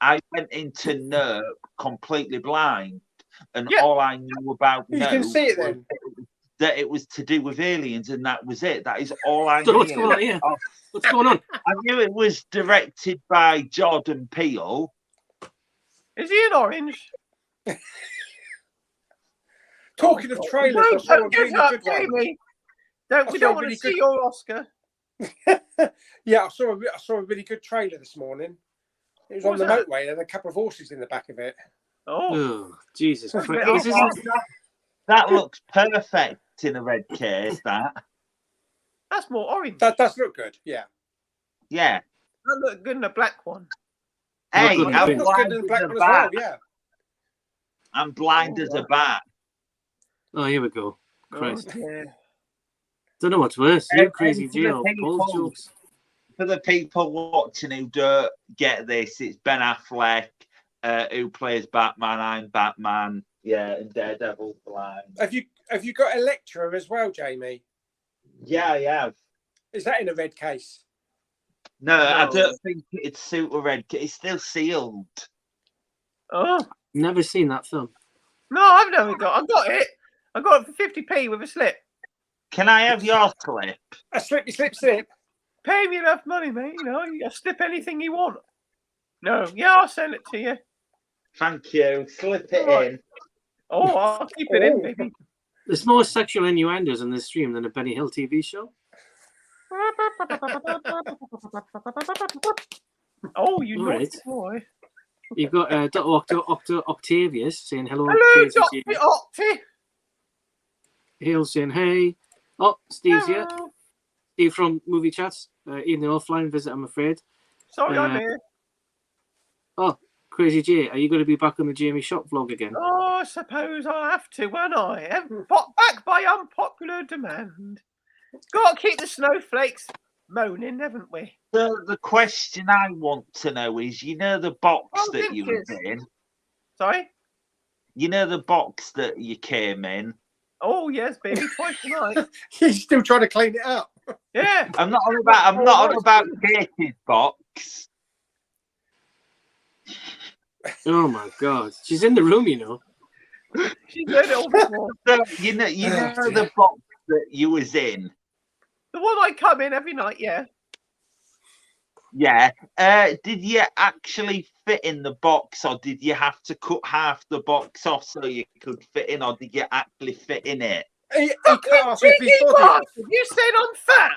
I went into Nerp completely blind, and all I knew about you can see it then. That it was to do with aliens, and that was it. That is all I knew. What's going on here? What's going on? I knew it was directed by Jordan Peele. Is he in orange? Talking of trailers, I saw a really good one. We don't want to see your Oscar. Yeah, I saw a really good trailer this morning. It was on the motorway and a couple of horses in the back of it. Oh, Jesus Christ. That looks perfect in a red case, That's more orange. That does look good, yeah. Yeah. That look good in a black one. Hey, I'm blind as a bat. Well, yeah. I'm blind as a bat. Oh, here we go. Christ. Oh, yeah. Don't know what's worse. You crazy jail. Paul's jokes. For the people watching who don't get this, it's Ben Affleck who plays Batman. I'm Batman. Yeah, and Daredevil blind. Have you got Elektra as well, Jamie? Yeah, I have. Is that in a red case? No, I don't think it'd suit a red case. It's still sealed. Oh, never seen that film. No, I've never got. I got it. I got it for 50p with a slip. Can I have your slip? A slippy slip. Pay me enough money, mate. You know, you slip anything you want. No, yeah, I'll send it to you. Thank you. Slip it in. Oh, I'll keep it in, baby. There's more sexual innuendos in this stream than a Benny Hill TV show. Oh, you All naughty boy. You've got Dr. Octavius saying hello. Hello, Dr. Octi. Hale saying hey. Oh, Steve's here. Steve from Movie Chats. Evening offline visit, I'm afraid. Sorry, I'm here. Oh, Crazy J, are you going to be back on the Jamie Shop vlog again? Oh, I suppose I'll have to, won't I? Back by unpopular demand. Got to keep the snowflakes moaning, haven't we? So the question I want to know is, you know the box Oh, that you inches. were in? Sorry? You know the box that you came in? Oh, yes, baby, twice tonight. He's still trying to clean it up. Yeah. I'm not on about Katie's box. Oh my God, she's in the room, you know. She's heard it all before. So you know the box that you was in. The one I come in every night, yeah. Yeah. Did you actually fit in the box, or did you have to cut half the box off so you could fit in, or did you actually fit in it? He cut off with his body off. You said I'm fat.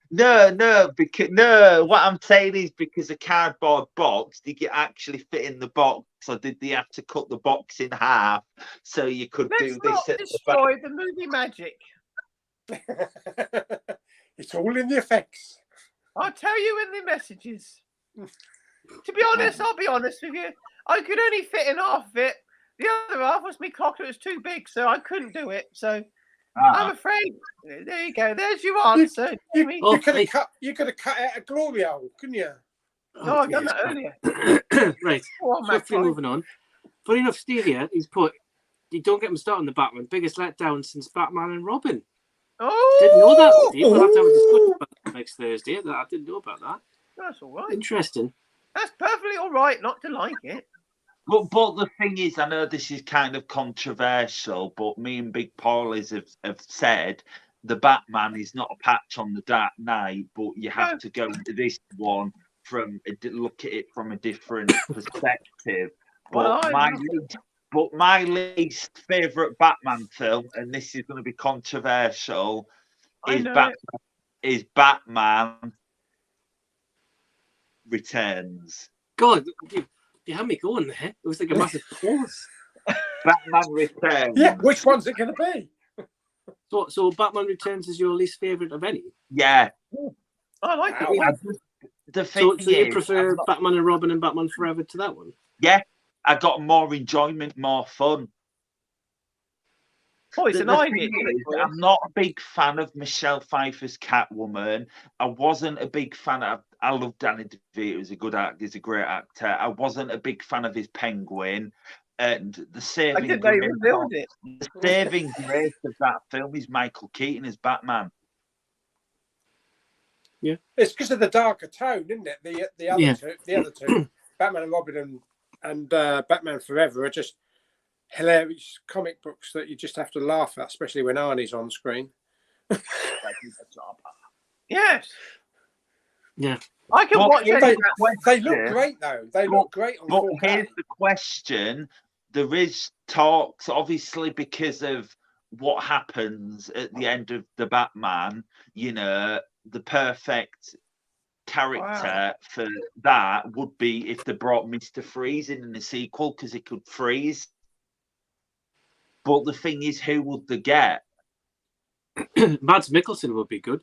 No, because no. What I'm saying is, because a cardboard box, did you actually fit in the box, or did they have to cut the box in half so you could Let's do not this at the back? destroy the movie magic. It's all in the effects. I'll tell you in the messages. To be honest, I'll be honest with you. I could only fit in half of it. The other half was me cock. It was too big, so I couldn't do it. So I'm afraid. There you go. There's your answer. You Jimmy. could have cut out a glory hole, couldn't you? No, I've done that earlier. Right, Go on, swiftly Magpie. moving on. Funny enough, Steve here, he's put, you don't get me started on the Batman, biggest letdown since Batman and Robin. Oh, Didn't know that, Steve. We'll have to have a discussion about that next Thursday. I didn't know about that. that's all right. Interesting. That's perfectly all right not to like it. But the thing is, I know this is kind of controversial, but me and Big Paulies have said the Batman is not a patch on the Dark Knight, but you have to go into this one look at it from a different perspective. But my least favourite Batman film, and this is going to be controversial, is Batman Returns. God, you had me going there. It was like a massive pause. Batman Returns. Yeah, which one's it going to be? So Batman Returns is your least favourite of any? Yeah. I like Wow. it. The thing So you is, prefer Batman and Robin and Batman Forever to that one? Yeah, I got more enjoyment, more fun. Oh, it's The an eye thing hit. is, I'm not a big fan of Michelle Pfeiffer's Catwoman. I wasn't a big fan of. I love Danny DeVito. He's a good actor. He's a great actor. I wasn't a big fan of his Penguin. And the I saving didn't know you revealed it. the saving grace of that film is Michael Keaton as Batman. It's because of the darker tone, isn't it? The other two, Batman and Robin and Batman Forever are just hilarious comic books that you just have to laugh at, especially when Arnie's on screen. Yes. Yeah. I can But watch here's any the They look question. great though. They look great on But 4K. here's the question: there is talks, obviously, because of what happens at the end of the Batman. You know, the perfect character for that would be if they brought Mr. Freeze in the sequel, because he could freeze. But the thing is, who would they get? Mads Mikkelsen would be good.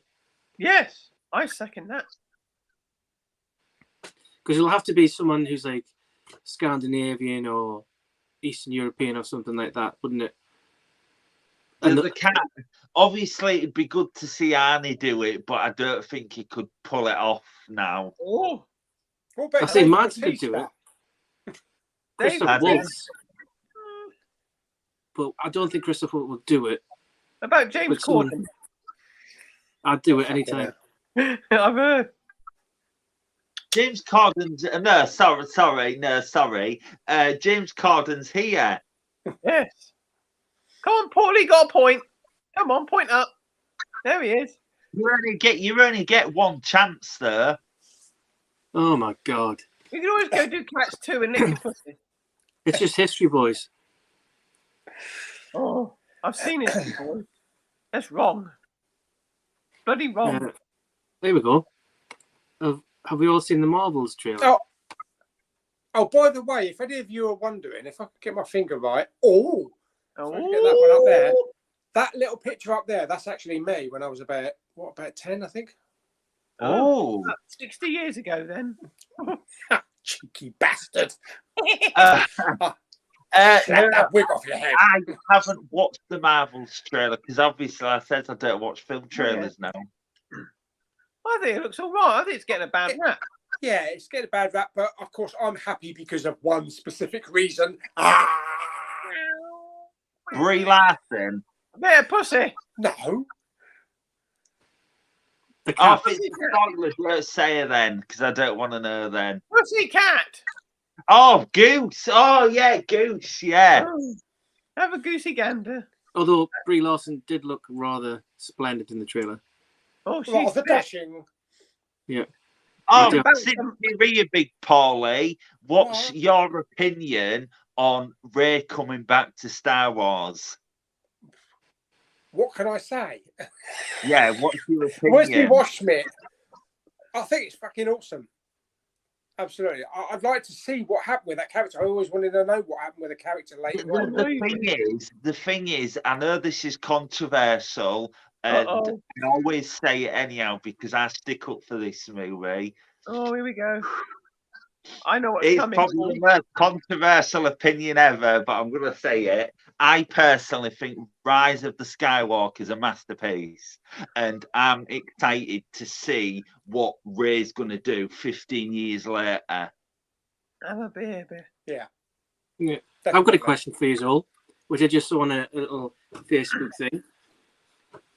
Yes, I second that. Because it'll have to be someone who's like Scandinavian or Eastern European or something like that, wouldn't it? And Obviously, it'd be good to see Arnie do it, but I don't think he could pull it off now. Oh, I say Mads could do it. Christopher Waltz. But I don't think Christopher will do it. About James Corden. I'd do it anytime. I've heard. James Corden's sorry. James Corden's here. Yes. Come on, Paulie, got a point. Come on, point up. There he is. You only get one chance there. Oh my God. You can always go do Cats 2 and lick your pussy. It's just history, boys. Oh, I've seen it before. That's wrong. Bloody wrong. There we go. Have we all seen the Marvels trailer? Oh, by the way, if any of you are wondering, if I could get my finger right, if I could get that one up there, that little picture up there, that's actually me when I was about 10, I think. Oh, About 60 years ago then. cheeky bastard. Uh, Slap no, that wig off your head. I haven't watched the Marvels trailer because obviously I said I don't watch film trailers now. I think it looks all right. I think it's getting a bad rap. Yeah, it's getting a bad rap, but of course I'm happy because of one specific reason. Brie Larson. Bit of pussy. No. The Oh, cat. if it's spoilers, let's say her then, because I don't want to know then. Pussy cat. Oh, Goose. Oh, yeah, Goose. Yeah. Oh, have a goosey gander. Although Brie Larson did look rather splendid in the trailer. Oh, she's Rather fit. dashing. Yeah. Oh, Yeah. since you're here, Big Paulie, what's What? your opinion on Rey coming back to Star Wars? What can I say? Yeah, what's your Where's the opinion? wash mitt? I think it's fucking awesome. Absolutely. I'd like to see what happened with that character. I always wanted to know what happened with the character later on. The thing is, I know this is controversial, and Uh-oh. I always say it anyhow because I stick up for this movie. Oh, here we go. I know what's It's coming. probably the most controversial opinion ever, but I'm going to say it. I personally think Rise of the Skywalker is a masterpiece, and I'm excited to see what Rey's going to do 15 years later. Have a baby. Yeah. Yeah. I've got a Definitely. question for you all, which I just saw on a little Facebook thing.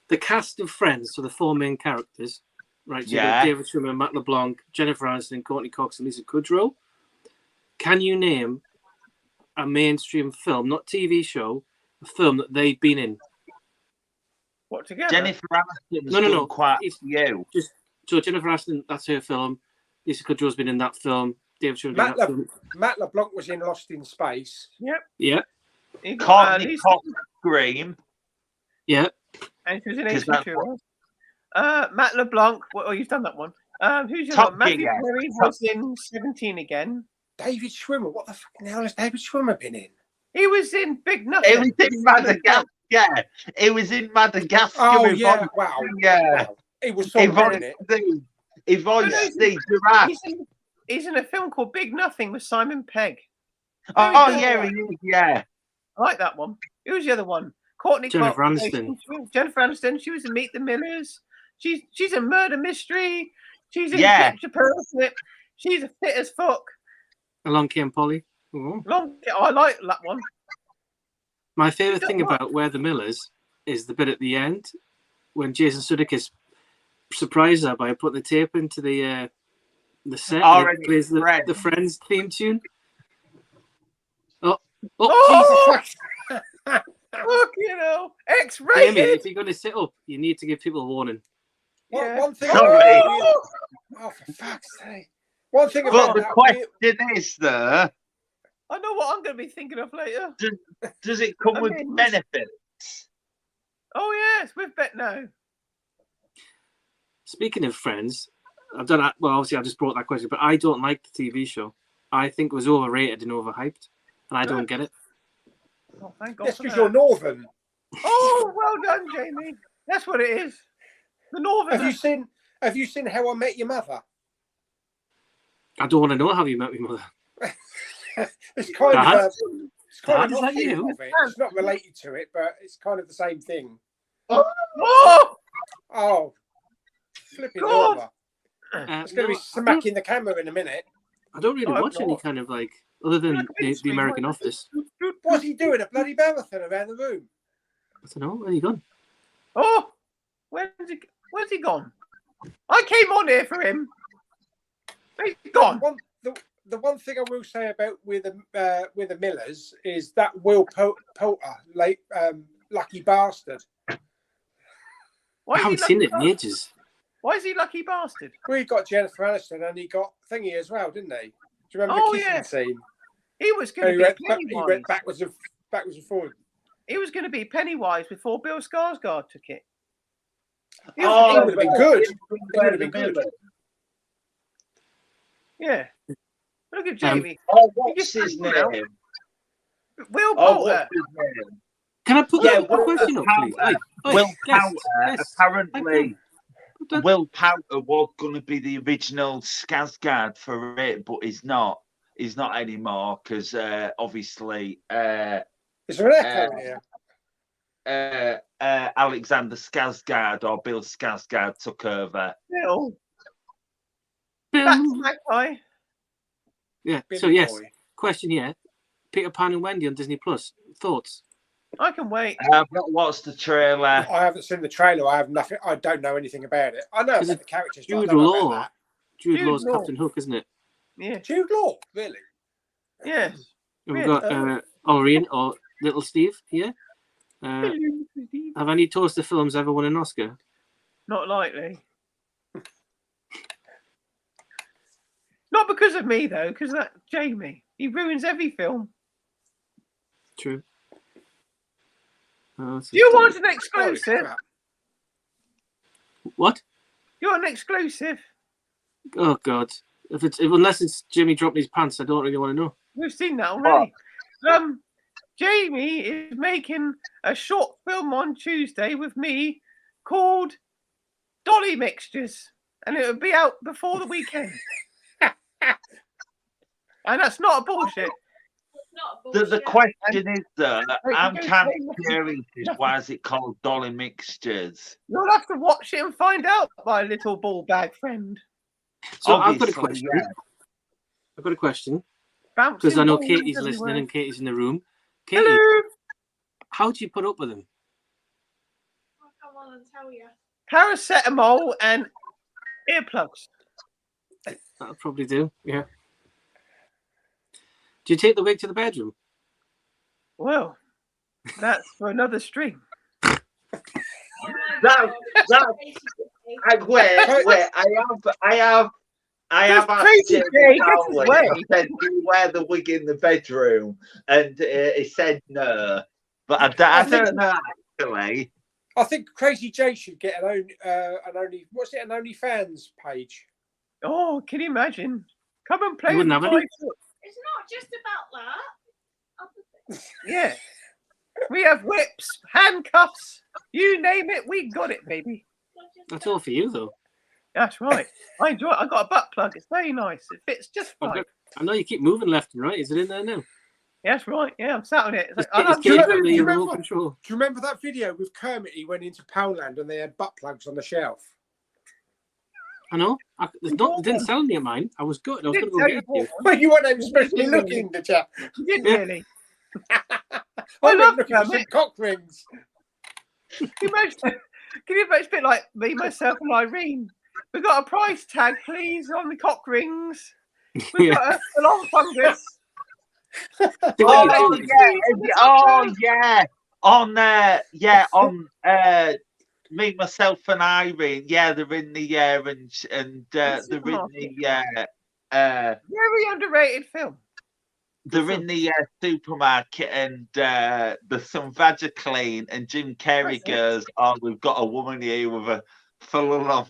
The cast of Friends, so the four main characters, right? So Yeah. David Schwimmer, Matt LeBlanc, Jennifer Aniston, Courtney Cox, and Lisa Kudrow. Can you name a mainstream film, not TV show, a film that they've been in? What together? Jennifer Aniston's No. done quite It's- a few. So Jennifer Aniston, that's her film. Lisa Kudrow's been in that film. David Schwimmer been in that film. Matt LeBlanc was in Lost in Space. Yep. Yeah, You got, Courtney Lisa- Cox Scream. yeah. And she was in 'Cause Ace that's Ventura. Matt LeBlanc. Oh, you've done that one. Who's your Top one? Matthew Gear. Perry was in 17 again. David Schwimmer. What the fucking hell has David Schwimmer been in? He was in Big Nothing. It was in Madagascar. Yeah, it was in Madagascar. Oh, with yeah. Von- Wow. Yeah. Wow. It was He so good voiced in it. the giraffe. He's in a film called Big Nothing with Simon Pegg. Oh, Very yeah, good. he is, yeah. I like that one. Who's the other one? Courtney Jennifer Cox. Aniston. Jennifer Aniston. She was in Meet the Millers. She's a murder mystery. She's in Yeah. Picture Perfect. She's a fit as fuck. Along came Polly. Oh. I like that one. My favourite thing about Where the Millers is the bit at the end when Jason Sudeikis surprised her by putting the tape into the set and it plays the Friends theme tune. Oh, Jesus. fuck, you know, Jamie, X-rated. if you're going to sit up, you need to give people a warning. Yeah. One thing. Sorry. Oh, for fuck's sake. One thing But about the that. question is, though, I know what I'm going to be thinking of later. does it come with Amends. benefits? Oh yes, with Bet now. Speaking of Friends, I've done that. Well, obviously, I just brought that question, but I don't like the TV show. I think it was overrated and overhyped, and I don't get it. Oh, thank God. That's for because that. you're Northern. Oh, well done, Jamie. That's what it is. The Northern. Have you seen How I Met Your Mother? I don't want to know how you met my mother. It's kind Dad? of it's kind Dad, is of that a thing you? of it. It's not related to it, but it's kind of the same thing. Oh, Oh, flipping God. over. It's going to be smacking the camera in a minute. I don't really Oh, watch any God. kind of like other than Like a big the screen, American like- Office. What's he doing? A bloody marathon around the room. I don't know. Where you gone? Oh, where's he gone? I came on here for him. He's gone. The one thing I will say about with the Millers is that Will Poulter, late lucky bastard. Why I is he haven't seen lucky it in bastard? ages. Why is he lucky bastard? Well, he got Jennifer Aniston and he got Thingy as well, didn't he? Do you remember Oh, the kissing yeah. scene? He was And going he to be went, he Pennywise. went backwards and forward. He was going to be Pennywise before Bill Skarsgård took it. He Oh, was- would have been good. It would have been good. yeah. Look at Jamie. Oh, what's his name? Will Oh, Poulter. what's his name? Can I put Yeah, a question up, please? Hey, Will guest, Poulter, guest. apparently. Will Power was going to be the original Skarsgård for it, but he's not. He's not anymore because obviously Is there an echo in here? Alexander Skarsgård or Bill Skarsgård took over. Bill. Back to Magpie. Yeah. Billy So yes, boy. question here: Peter Pan and Wendy on Disney Plus. Thoughts? I can wait. I've not watched the trailer. I haven't seen the trailer. I have nothing. I don't know anything about it. I know Is about it the characters, but I Jude don't know about Law. that. Jude Jude Law's Law. Captain Hook, isn't it? Yeah. Jude Law, really? Yes. And we've Really? got Alreeet or Little Steve here. Have any toaster films ever won an Oscar? Not likely. Not because of me though, because that Jamie. He ruins every film. True. Oh, Do you want an Holy exclusive? crap. what? You want an exclusive? Oh God! Unless it's Jimmy dropping his pants, I don't really want to know. We've seen that already. Jamie is making a short film on Tuesday with me called Dolly Mixtures, and it will be out before the weekend. And that's not a bullshit. Not The bullshit. question is, though, I'm you kind go- of curious is why is it called Dolly Mixtures? You'll have to watch it and find out, my little ball bag friend. So I've got a Obviously, question. yeah. I've got a question Bouncing because I know balls Katie's everywhere. listening and Katie's in the room. Katie, Hello. how do you put up with him? I'll come on and tell you. Paracetamol and earplugs. That'll probably do. Yeah. Do you take the wig to the bedroom? Well, that's for another stream. That- wait. I have asked Crazy Jamie Jay, get his Cowley, way. I said, do you wear the wig in the bedroom? And he said no. But I don't know, actually. I think Crazy J should get an OnlyFans page. Oh, can you imagine? Come and play You wouldn't with have my any? foot. It's not just about that. Other things. Yeah. We have whips, handcuffs, you name it, we got it, baby. Not just That's about- all for you, though. That's right. I enjoy it. I got a butt plug. It's very nice. It fits just fine. I know you keep moving left and right. Is it in there now? That's right. Yeah, I'm sat on it. It's like, It's I'm do you Katie remember- under do you your remote remember- control. Do you remember that video with Kermit? He went into Poundland and they had butt plugs on the shelf. I know. They didn't sell any of mine. I was good. I was going to go get a few. Well, you weren't especially looking, did you? You didn't Yeah. really. I love went looking for Kermit. some cock rings. Can you imagine it's a bit like me, myself, and Irene? We've got a price tag, please, on the cock rings. We've Yeah. got a long fungus. See what you Oh, do. yeah. On me, myself, and Irene. Yeah, they're in the and they're in the Very underrated film. they're in the supermarket, and there's some Vagiclean, and Jim Carrey goes, "Oh, we've got a woman here with a full on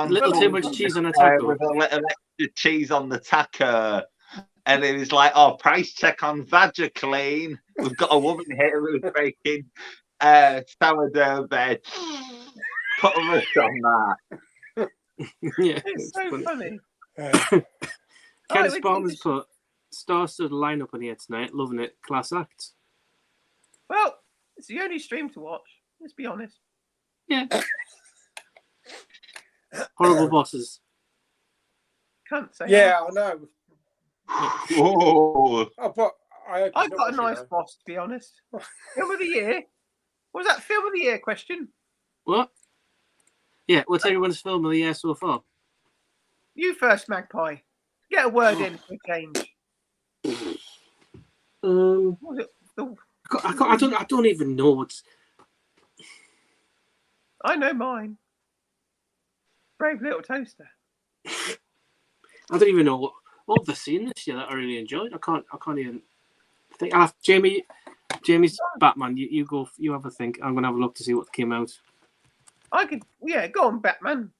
Little too much cheese on a taco. with a little extra cheese on the taco." And it was like, "Oh, price check on Vagiclean. We've got a woman here who's making sourdough bread. Put a rush on that." Yeah, It's so funny. Ken we Sparman's just- put star-studded lineup on here tonight. Loving it. Class act. Well, it's the only stream to watch. Let's be honest. Yeah. Horrible bosses. Can't say. Yeah, I know. Oh, Oh, but I hope I he's not got a watching, nice though. boss, to be honest. Film of the year. What was that film of the year question? What? Yeah, what's everyone's film of the year so far? You first, Magpie. Get a word in for a change. What was it? I don't even know what's. I know mine. Brave Little Toaster. I don't even know what they've seen this year that I really enjoyed. I can't even think. Jamie's Batman. You go. You have a think. I'm gonna have a look to see what came out. I could. Yeah, go on, Batman.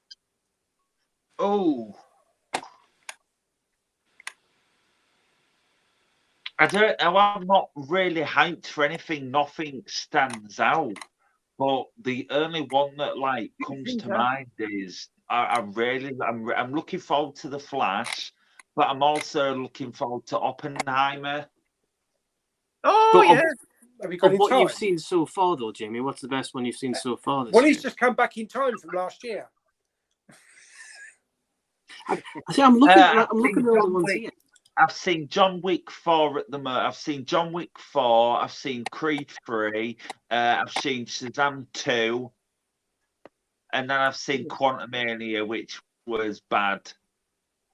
oh. I don't know. I'm not really hyped for anything. Nothing stands out. But the only one that like comes to mind is I'm looking forward to The Flash, but I'm also looking forward to Oppenheimer. Oh But yeah. Have you got Of in what time? you've seen so far, though, Jamie, what's the best one you've seen so far this Well, year? he's just come back in time from last year. I see. I'm looking. I've I'm looking seen at all the John ones Wick. here. I've seen John Wick 4 at the moment. I've seen John Wick 4. I've seen Creed 3. I've seen Shazam 2. And then I've seen Quantumania, which was bad.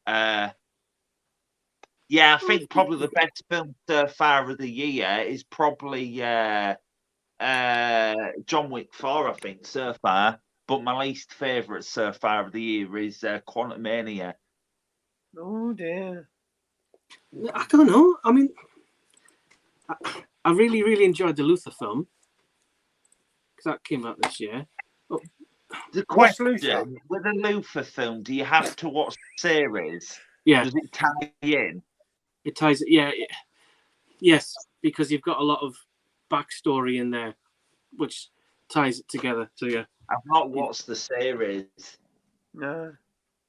Yeah, I think probably the best film so far of the year is probably John Wick 4, I think, so far. But my least favourite so far of the year is Quantumania. Oh dear. I don't know. I mean, I really, really enjoyed the Luther film because that came out this year. The What's question Luther? with a Luther film, do you have to watch the series? Yeah, Does it tie in? it ties. Yeah, yes, because you've got a lot of backstory in there, which ties it together. So yeah, I've not watched the series. No.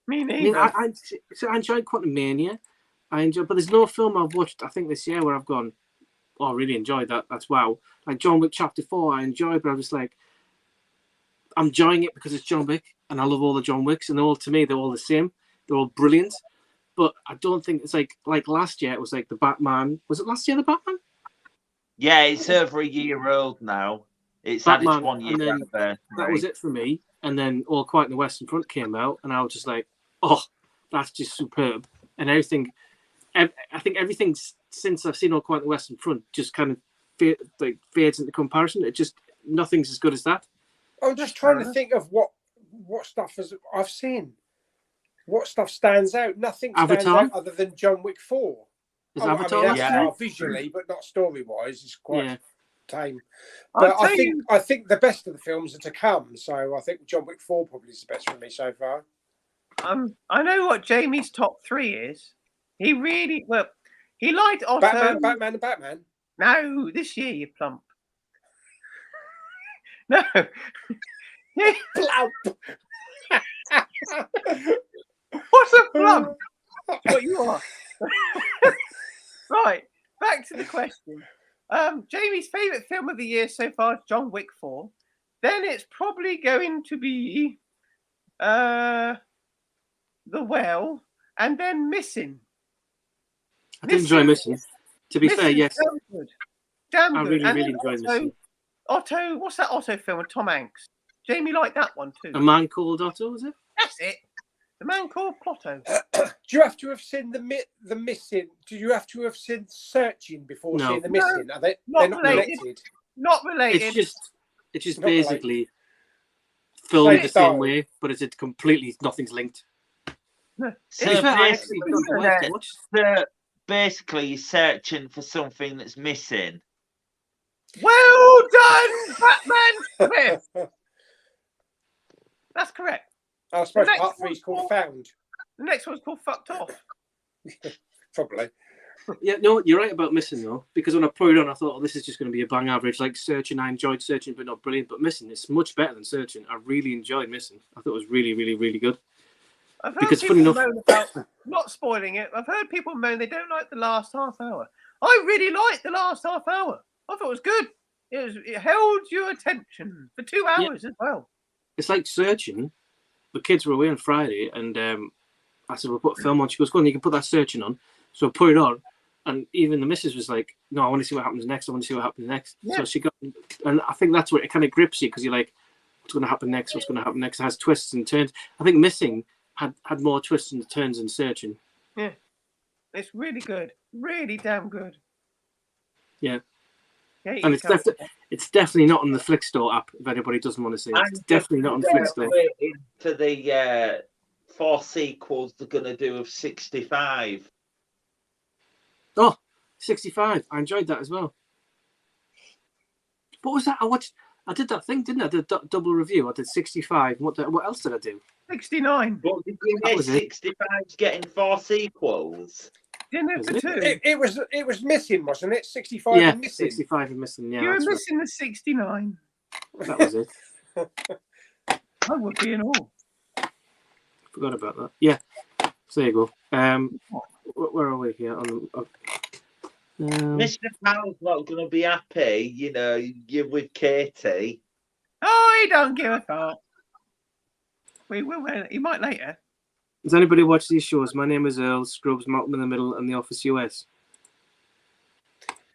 Me I mean, neither. I enjoyed Quantumania. But there's no film I've watched, I think, this year where I've gone, oh, I really enjoyed that. That's wow. Like John Wick Chapter 4, I enjoyed, but I was like, I'm enjoying it because it's John Wick, and I love all the John Wicks, and to me, they're all the same. They're all brilliant. But I don't think it's like last year, it was like the Batman. Was it last year, the Batman? Yeah, it's over a year old now. It's Batman, had its 1 year and then anniversary. that was it for me. And then All Quiet on the Western Front came out, and I was just like, oh, that's just superb. And everything, I think everything since I've seen All Quiet on the Western Front just kind of fades into comparison. It just, nothing's as good as that. I'm just trying to think of what stuff I've seen. What stuff stands out? Nothing stands Avatar? out other than John Wick 4. Is I Avatar? mean, last Avatar year? visually, but not story-wise. It's quite Yeah. tame. I'll But tell I think the best of the films are to come. So I think John Wick 4 probably is the best for me so far. I know what Jamie's top 3 is. He liked Otto. Batman, and Batman. No, this year you plump. No. Plump. What's a plump? What you are? Right, back to the question. Jamie's favourite film of the year so far is John Wick 4. Then it's probably going to be The Well, and then Missing. I did enjoy Missing. To be fair, yes. Damn good. Damn I good. really, And really then enjoyed Missing. Otto, what's that Otto film with Tom Hanks? Jamie liked that one too. A Man Called Otto, was it? That's it. The Man Called Plotto. Do you have to have seen the Missing? Do you have to have seen Searching before No. seeing the Missing? Are they? Not They're not related. connected. Not related. It's just Not basically filmed Same the style. same way, but it's completely nothing's linked. No. To be So fair, I actually basically- don't like to watch. basically, you're searching for something that's missing. Well done, Batman Smith. That's correct. I suppose The next part 3 is one's called Found. The next one's called Fucked Off. Probably. Yeah, no, you're right about Missing though, because when I put it on, I thought, oh, this is just going to be a bang average. Like Searching, I enjoyed Searching, but not brilliant. But Missing is much better than Searching. I really enjoyed Missing. I thought it was really, really, really good. I've heard Because people funny enough- moan about not spoiling it. I've heard people moan they don't like the last half hour. I really liked the last half hour. I thought it was good. It held your attention for 2 hours as well. It's like Searching. The kids were away on Friday, and I said, we'll put a film on. She goes, go on, you can put that Searching on. So I put it on, and even the missus was like, no, I want to see what happens next. I want to see what happens next. Yeah. So she got, and I think that's where it kind of grips you, because you're like, what's going to happen next? What's going to happen next? It has twists and turns. I think Missing had more twists and turns than Searching. Yeah. It's really good. Really damn good. Yeah. Yeah, And it's definitely not on the Flickstore app, if anybody doesn't want to see it. It's definitely not on Flickstore. For the 4 sequels they're going to do of 65. Oh, 65. I enjoyed that as well. What was that? I did that thing, didn't I? I did a double review. I did 65. What else did I do? 69. But did you That get was it. 65's getting 4 sequels? Didn't it for Was 2? It was Missing, wasn't it? 65 Yeah, and Missing. 65 and Missing. Yeah, You were that's right. missing the 69. That was it. I would be in awe. Forgot about that. Yeah. So there you go. Where are we here? Mr. Powell's not going to be happy, you know, you're with Katie. Oh, he don't give a fuck. We will. He might later. Does anybody watch these shows? My Name is Earl, Scrubs, Malcolm in the Middle, and The Office US.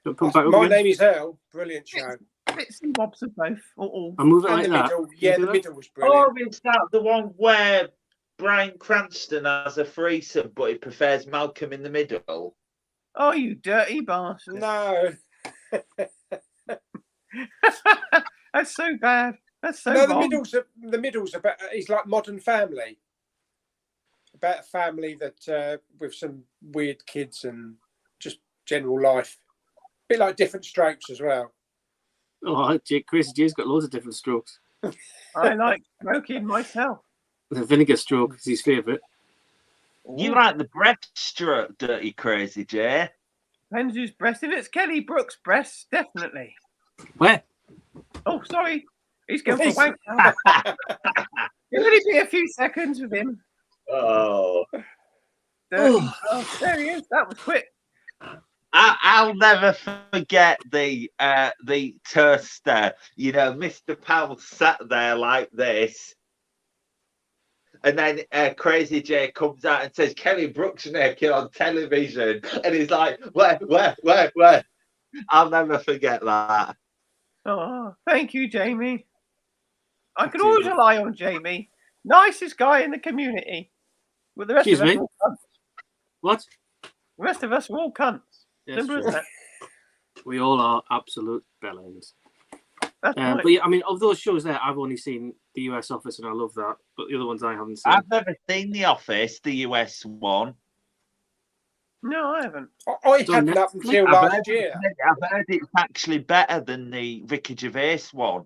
My Name is Earl. Brilliant show. Bits and bobs of both. Or I'll move it And like the that. middle, yeah, the that? middle was brilliant. Or is that the one where Bryan Cranston has a threesome, but he prefers Malcolm in the Middle? Oh, you dirty bastard. No. That's so bad. That's so No, wrong. the middle's about. It's like Modern Family. About a family that with some weird kids and just general life. A bit like Different Strokes as well. Oh, Crazy J's got loads of different strokes. I like smoking myself. The vinegar stroke is his favourite. You like the breaststroke, Dirty Crazy J? Depends who's breasting. It's Kelly Brook's breasts, definitely. Where? Oh, sorry. He's going for wank. It'll only be a few seconds with him. Oh. There he is. That was quick. I'll never forget the toaster. You know, Mr. Powell sat there like this. And then Crazy J comes out and says, Kelly Brook's naked on television. And he's like, where? I'll never forget that. Oh, thank you, Jamie. I can always rely on Jamie. Nicest guy in the community. Well, the rest of us are all cunts. What? The rest of us are all cunts. Yes, Simple as that. We all are absolute bellends. That's right. But yeah, I mean, of those shows there, I've only seen The US Office, and I love that. But the other ones I haven't seen. I've never seen The Office, the US one. No, I haven't. I hadn't up until last year. I've heard it's actually better than the Ricky Gervais one.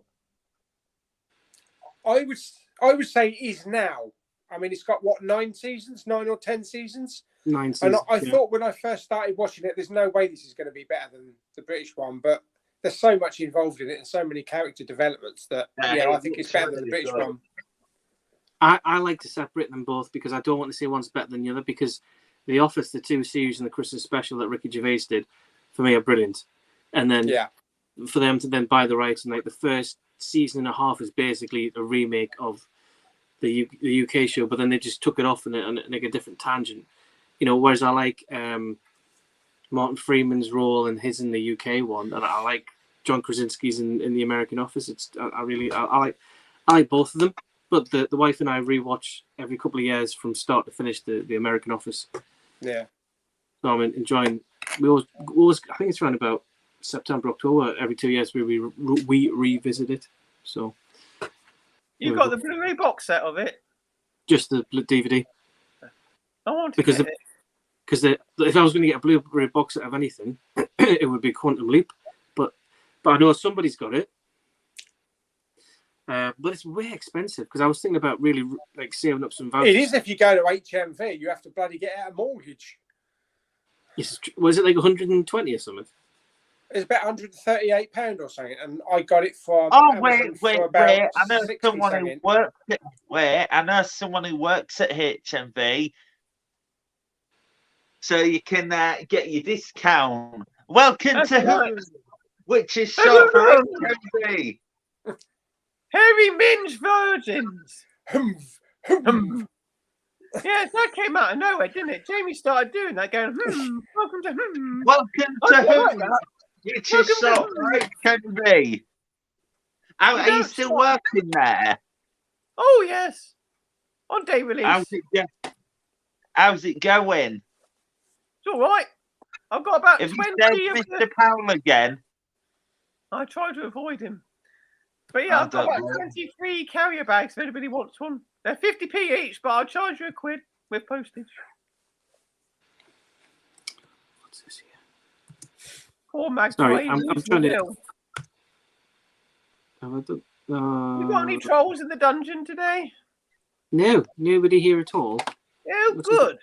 I would say it is now. I mean, it's got what, 9 or 10 seasons? 9 seasons. And I thought when I first started watching it, there's no way this is going to be better than the British one. But there's so much involved in it and so many character developments that I think it's better than the British one. I like to separate them both because I don't want to say one's better than the other, because The Office, the 2 series and the Christmas special that Ricky Gervais did, for me, are brilliant. And then for them to then buy the rights, and like the first season and a half is basically a remake of the UK show, but then they just took it off and like a different tangent. You know, whereas I like Martin Freeman's role and his in the UK one, and I like John Krasinski's in the American Office. I like both of them. But the wife and I rewatch every couple of years from start to finish the American Office. Yeah. So I'm enjoying. We always I think it's around about September, October every 2 years we revisit it. So You got the Blu-ray box set of it? just the DVD. I want to Because get it. Because if I was going to get a Blu-ray box set of anything, it would be Quantum Leap. But I know somebody's got it. But it's way expensive, because I was thinking about really like saving up some vouchers. It is if you go to HMV, you have to bloody get out a mortgage. Yes, was it like 120 or something? It's about £138 or something, and I got it from. Oh, Amazon wait! for about I know 60 someone who something. works. I know someone who works at HMV, so you can get your discount. Welcome to Helloooo, which is short for HMV. Hairy Minge Virgins. Yes, that came out of nowhere, didn't it? Jamie started doing that, going, welcome to Welcome to Helloooo, which is short for HMV. Are you still working there? Oh, yes. On day release. How's it going? It's all right. I've got about Have 20 you of said the... Mr. Powell again? I try to avoid him. But yeah, I've got about 23 carrier bags if anybody wants one. They're 50p each, but I'll charge you £1 with postage. What's this here? Poor Magpie. Sorry, I'm trying to. Have I done? You got any trolls in the dungeon today? No, nobody here at all. Oh, good.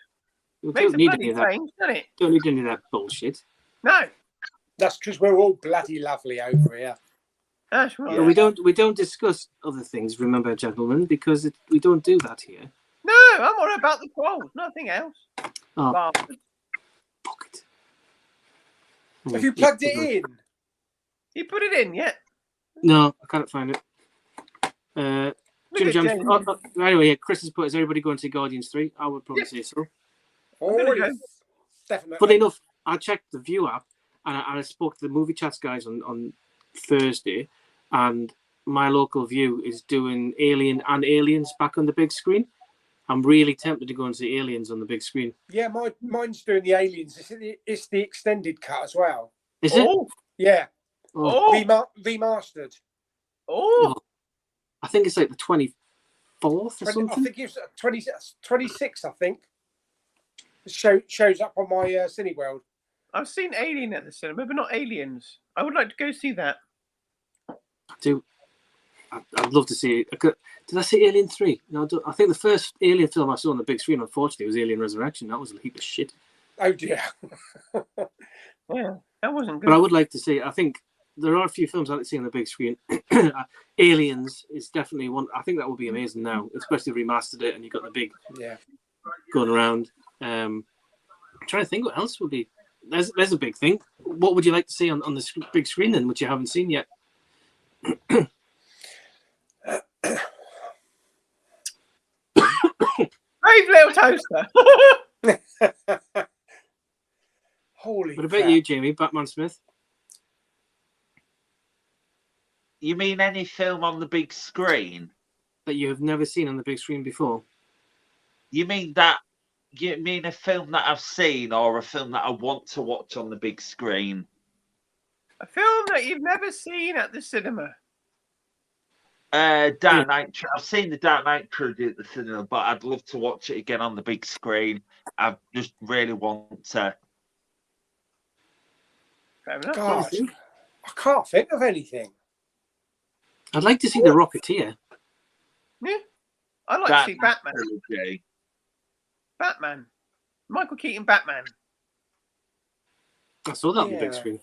We Makes don't a need bloody any of that. change, doesn't it? Don't need any of that bullshit. No. That's because we're all bloody lovely over here. That's right. But we don't discuss other things, remember, gentlemen, because we don't do that here. No, I'm all about the trolls, nothing else. Oh, Bastard. fuck it. Have you plugged it in? You put it in yet? No, I can't find it. Look Jim at Jam. James. Anyway, yeah, Chris has put, is everybody going to see Guardians 3? I would probably say so. Oh, gonna yes. go. Definitely. Funny enough, I checked the View app and I spoke to the Movie Chats guys on Thursday, and my local View is doing Alien and Aliens back on the big screen. I'm really tempted to go and see Aliens on the big screen. Yeah, mine's doing the Aliens. It's the extended cut as well. Is it? Yeah. Oh, Remastered. Oh, I think it's like the 24th or 20, something. I think it's 26, I think. It shows up on my Cineworld. I've seen Alien at the cinema, but not Aliens. I would like to go see that. I do. I'd love to see it. Did I see Alien 3? No, I think the first Alien film I saw on the big screen, unfortunately, was Alien Resurrection. That was a heap of shit. Oh, dear. Yeah, that wasn't good. But I would like to see it. I think there are a few films I'd like to see on the big screen. Aliens is definitely one. I think that would be amazing now, especially if they remastered it and you got the big going around. I'm trying to think what else would be. There's a big thing. What would you like to see on the big screen then, which you haven't seen yet? Brave little toaster. Holy What about you, Jamie? Batman Smith? You mean any film on the big screen? That you have never seen on the big screen before? You mean that? You mean a film that I've seen, or a film that I want to watch on the big screen? A film that you've never seen at the cinema. Dark Knight. I've seen the Dark Knight trilogy at the cinema, but I'd love to watch it again on the big screen. I just really want to. Fair enough. God, I can't think of anything. I'd like to see The Rocketeer. Yeah, I'd like Dark to see Knight Batman. trilogy. Batman. Michael Keaton Batman. I saw that on the big screen.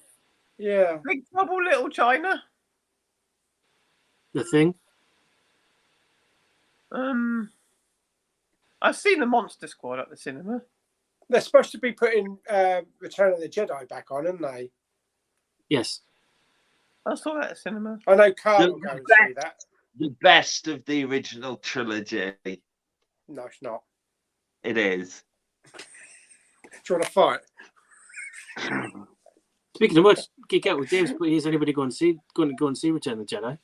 Yeah. Big Trouble Little China. The Thing. I've seen the Monster Squad at the cinema. They're supposed to be putting Return of the Jedi back on, aren't they? Yes. I saw that at the cinema. I know Carl will go and see that. The best of the original trilogy. No, it's not. It is. Do you want to fight? Speaking of which, Geek Out with James, but is anybody going to go and see Return of the Jedi?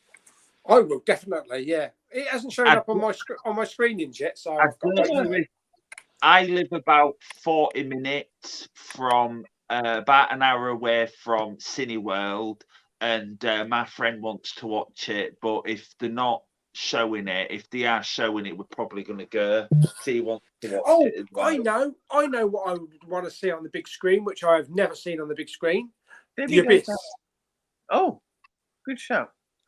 I will definitely. Yeah, it hasn't shown up on my screenings yet, so I've got to. I live about 40 minutes from about an hour away from Cineworld, and my friend wants to watch it. But if they're not showing it, if they are showing it, we're probably going to go. So he wants to watch it as well. I know what I would want to see on the big screen, which I have never seen on the big screen. The Abyss. Oh, good show.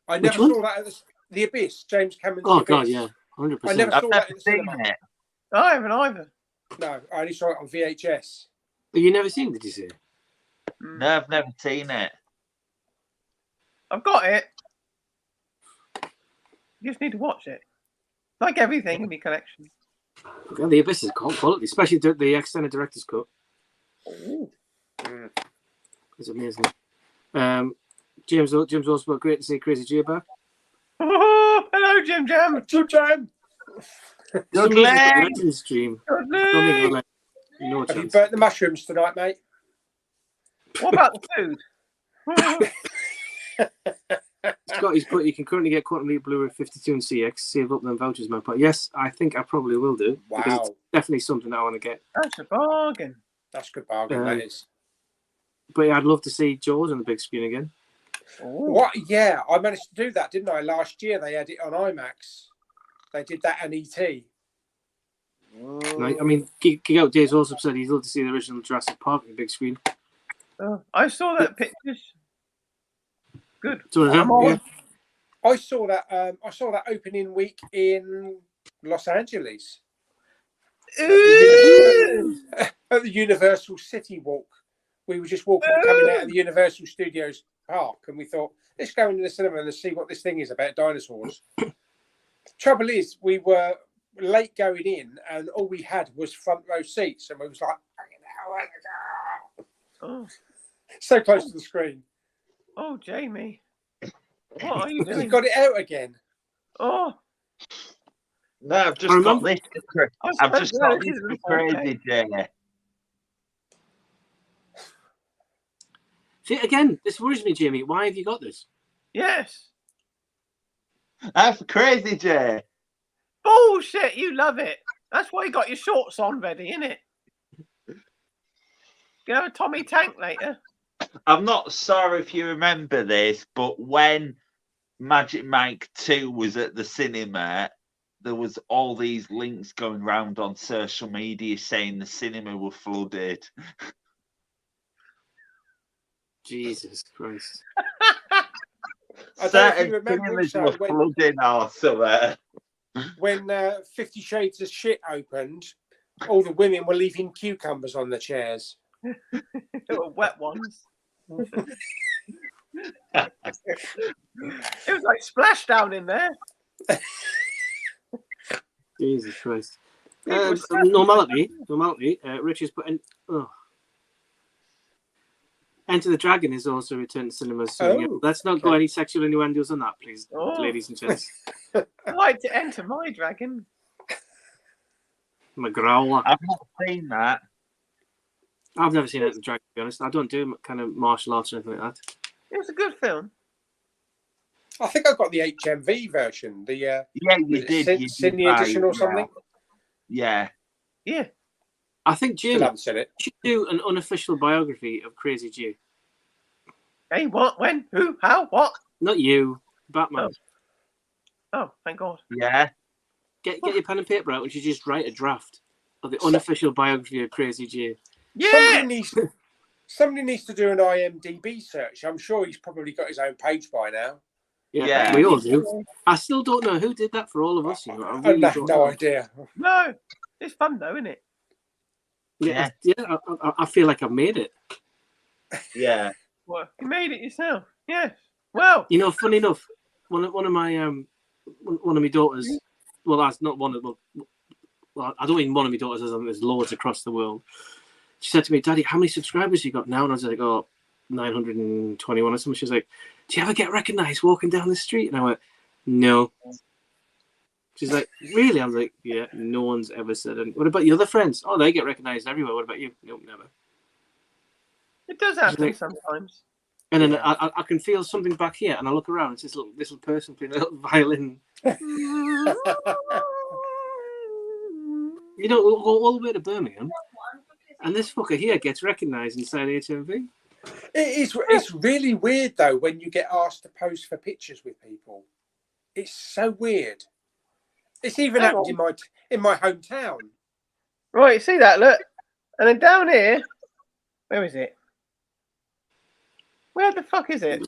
I never saw that at The Abyss. James Cameron's Oh The God, Abyss. yeah, 100%. I never saw that in the seen cinema. it. I haven't either. No, I only saw it on VHS. You never seen it, did you see? No, I've never seen it. I've got it. You just need to watch it. Like everything in my collection. Yeah, The Abyss is quality, especially the extended director's cut. Ooh. It's amazing. James also great to see Crazy J back. Oh, hello, Jim Jam. Jim Jam. Good leg. Stream. Good I don't think leg. like, no Have you chance. burnt the mushrooms tonight, mate? What about the food? Scott, you can currently get Quantum Leap Blu-ray 52 and CX. Save up them vouchers, man. But yes, I think I probably will do. Because it's Wow. definitely something I want to get. That's a bargain. That's a good bargain, that is. But yeah, I'd love to see Jaws on the big screen again. Ooh. What? Yeah, I managed to do that, didn't I? Last year they had it on IMAX. They did that and ET. I mean, Geek Out Days also said he'd love to see the original Jurassic Park on the big screen. I saw that pictures. Good. So is that, I'm all- yeah. I saw that opening week in Los Angeles Ooh. at the Universal City Walk. We were just coming out of the Universal Studios Park, and we thought, let's go into the cinema and see what this thing is about dinosaurs. Trouble is, we were late going in, and all we had was front row seats, and we was like, Oh, so close to the screen. oh, Jamie. What are you You doing? got it out again. Oh, No, I've just I got remember- this. I've just got this for Crazy Jay. See, again, this worries me, Jamie. Why have you got this? yes. That's for Crazy Jay. Bullshit, you love it. That's why you got your shorts on ready, innit? You have a Tommy Tank later. I'm not sorry if you remember this, but when Magic Mike 2 was at the cinema, there was all these links going round on social media saying the cinema were flooded. Jesus Christ. I don't know if you Certain remember cinemas also were flooding or something. when 50 Shades of Shit opened, all the women were leaving cucumbers on the chairs. Little wet ones. It was like splashdown in there. Jesus Christ. People were scrapping. Normality. Rich is putting. Oh. Enter the Dragon is also returned to cinemas. So yeah, Oh, let's not go okay. any sexual innuendos on that, please, Oh. ladies and gents. I'd like to enter my dragon. I'm a growler. I've not seen that. I've never seen Enter the Dragon, to be honest. I don't do kind of martial arts or anything like that. It was a good film. I think I got the HMV version, the Yeah, you did. You Sydney did buy edition it, or something. Yeah. Yeah. I think Still Jim haven't seen it. should do an unofficial biography of Crazy Jew. Hey, what? When? Who? How? What? Not you, Batman. Oh, thank God. Yeah. Get your pen and paper out and you just write a draft of the unofficial biography of Crazy Jew. Yeah. Somebody needs to do an IMDb search. I'm sure he's probably got his own page by now. Yeah. We all do. I still don't know who did that for all of us. You know, I really don't no know. idea. No. It's fun though, isn't it? Yeah. I feel like I've made it. Yeah. Well, you made it yourself. Yes. Well. You know, funny enough, one of my daughters. Well, that's not one of them. Well, I don't mean one of my daughters. There's loads across the world. She said to me, "Daddy, how many subscribers you got now?" And I was like, "Oh, 921 or something." She's like, "Do you ever get recognised walking down the street?" And I went, "No." She's like, "Really?" I was like, "Yeah, no one's ever said it." "What about your other friends?" "Oh, they get recognised everywhere." "What about you?" "Nope, never." It does happen sometimes. And then Yeah. I can feel something back here, and I look around. It's this little person playing a little violin. You know, we'll go all the way to Birmingham, and this fucker here gets recognised inside HMV. It's really weird though when you get asked to pose for pictures with people. It's so weird. It's even Hang happened in my hometown. Right, see that? Look. And then down here, where is it? Where the fuck is it?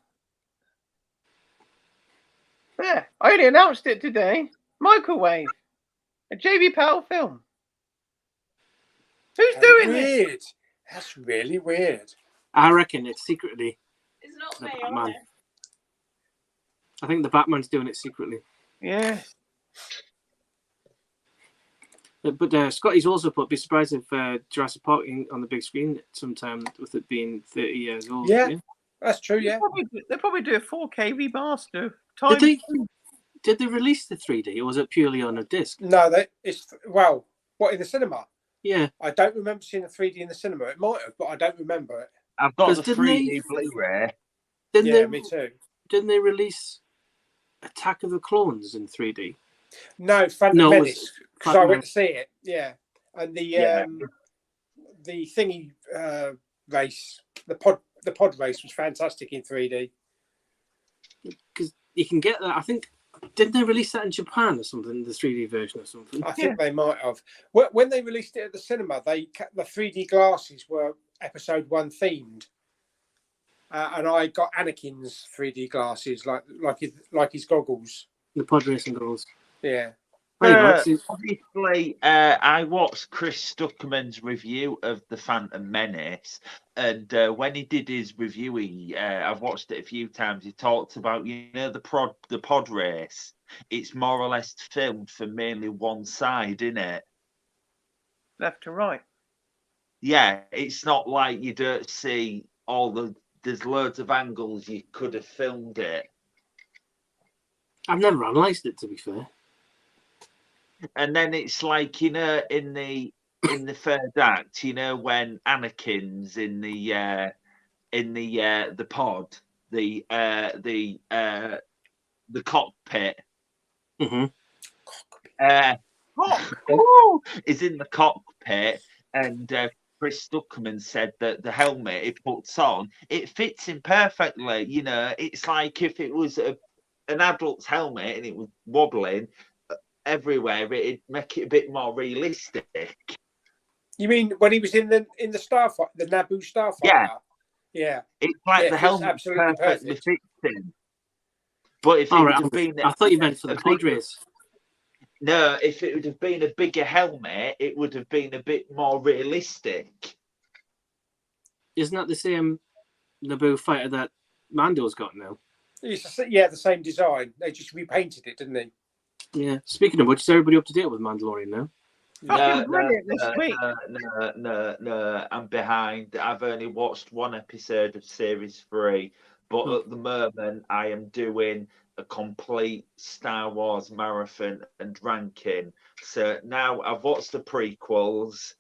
There. I only announced it today. Microwave. A JB Powell film. Who's doing this? Weird. That's really weird. I reckon it's secretly It's not the me, Batman. honest. I think the Batman's doing it secretly. Yeah. But Scotty's also put, be surprised if Jurassic Park on the big screen sometime with it being 30 years old. Yeah. That's true, yeah. They'll probably do a 4K remaster. Did they release the 3D or was it purely on a disc? No, what, in the cinema? Yeah. I don't remember seeing the 3D in the cinema. It might have, but I don't remember it. I've got the 'Cause didn't 3D Blu-ray. Me too. Didn't they release Attack of the Clones in 3D? No, Phantom No, it was Menace. Because I Phantom went to see it, yeah. And the thingy race, the pod race was fantastic in 3D. Because you can get that. I think, didn't they release that in Japan or something, the 3D version or something? I think they might have. When they released it at the cinema, the 3D glasses were episode 1 themed. And I got Anakin's 3D glasses, like his goggles. The pod racing goggles. Yeah. Hey, Max, Obviously, I watched Chris Stuckerman's review of The Phantom Menace, and when he did his review, I've watched it a few times. He talked about, the pod race. It's more or less filmed from mainly one side, isn't it? Left to right. Yeah, it's not like you don't see there's loads of angles you could have filmed it. I've never analysed it, to be fair. And then it's like, in the third act, when Anakin's in the pod, the cockpit. Mm-hmm. Is in the cockpit, and Chris Stuckerman said that the helmet he puts on, it fits him perfectly. It's like if it was an adult's helmet and it was wobbling everywhere, it'd make it a bit more realistic. You mean when he was in the starfight, the Naboo starfighter? Yeah. It's like the helmet perfectly fits him. But if it would have been, I thought you meant for the pod race. No, if it would have been a bigger helmet, it would have been a bit more realistic. Isn't that the same Naboo fighter that Mando's got now? Yeah, the same design. They just repainted it, didn't they? Yeah. Speaking of which, is everybody up to date with Mandalorian now? No, I'm behind. I've only watched one episode of series 3, but at the moment I am doing a complete Star Wars marathon and ranking. So now I've watched the prequels,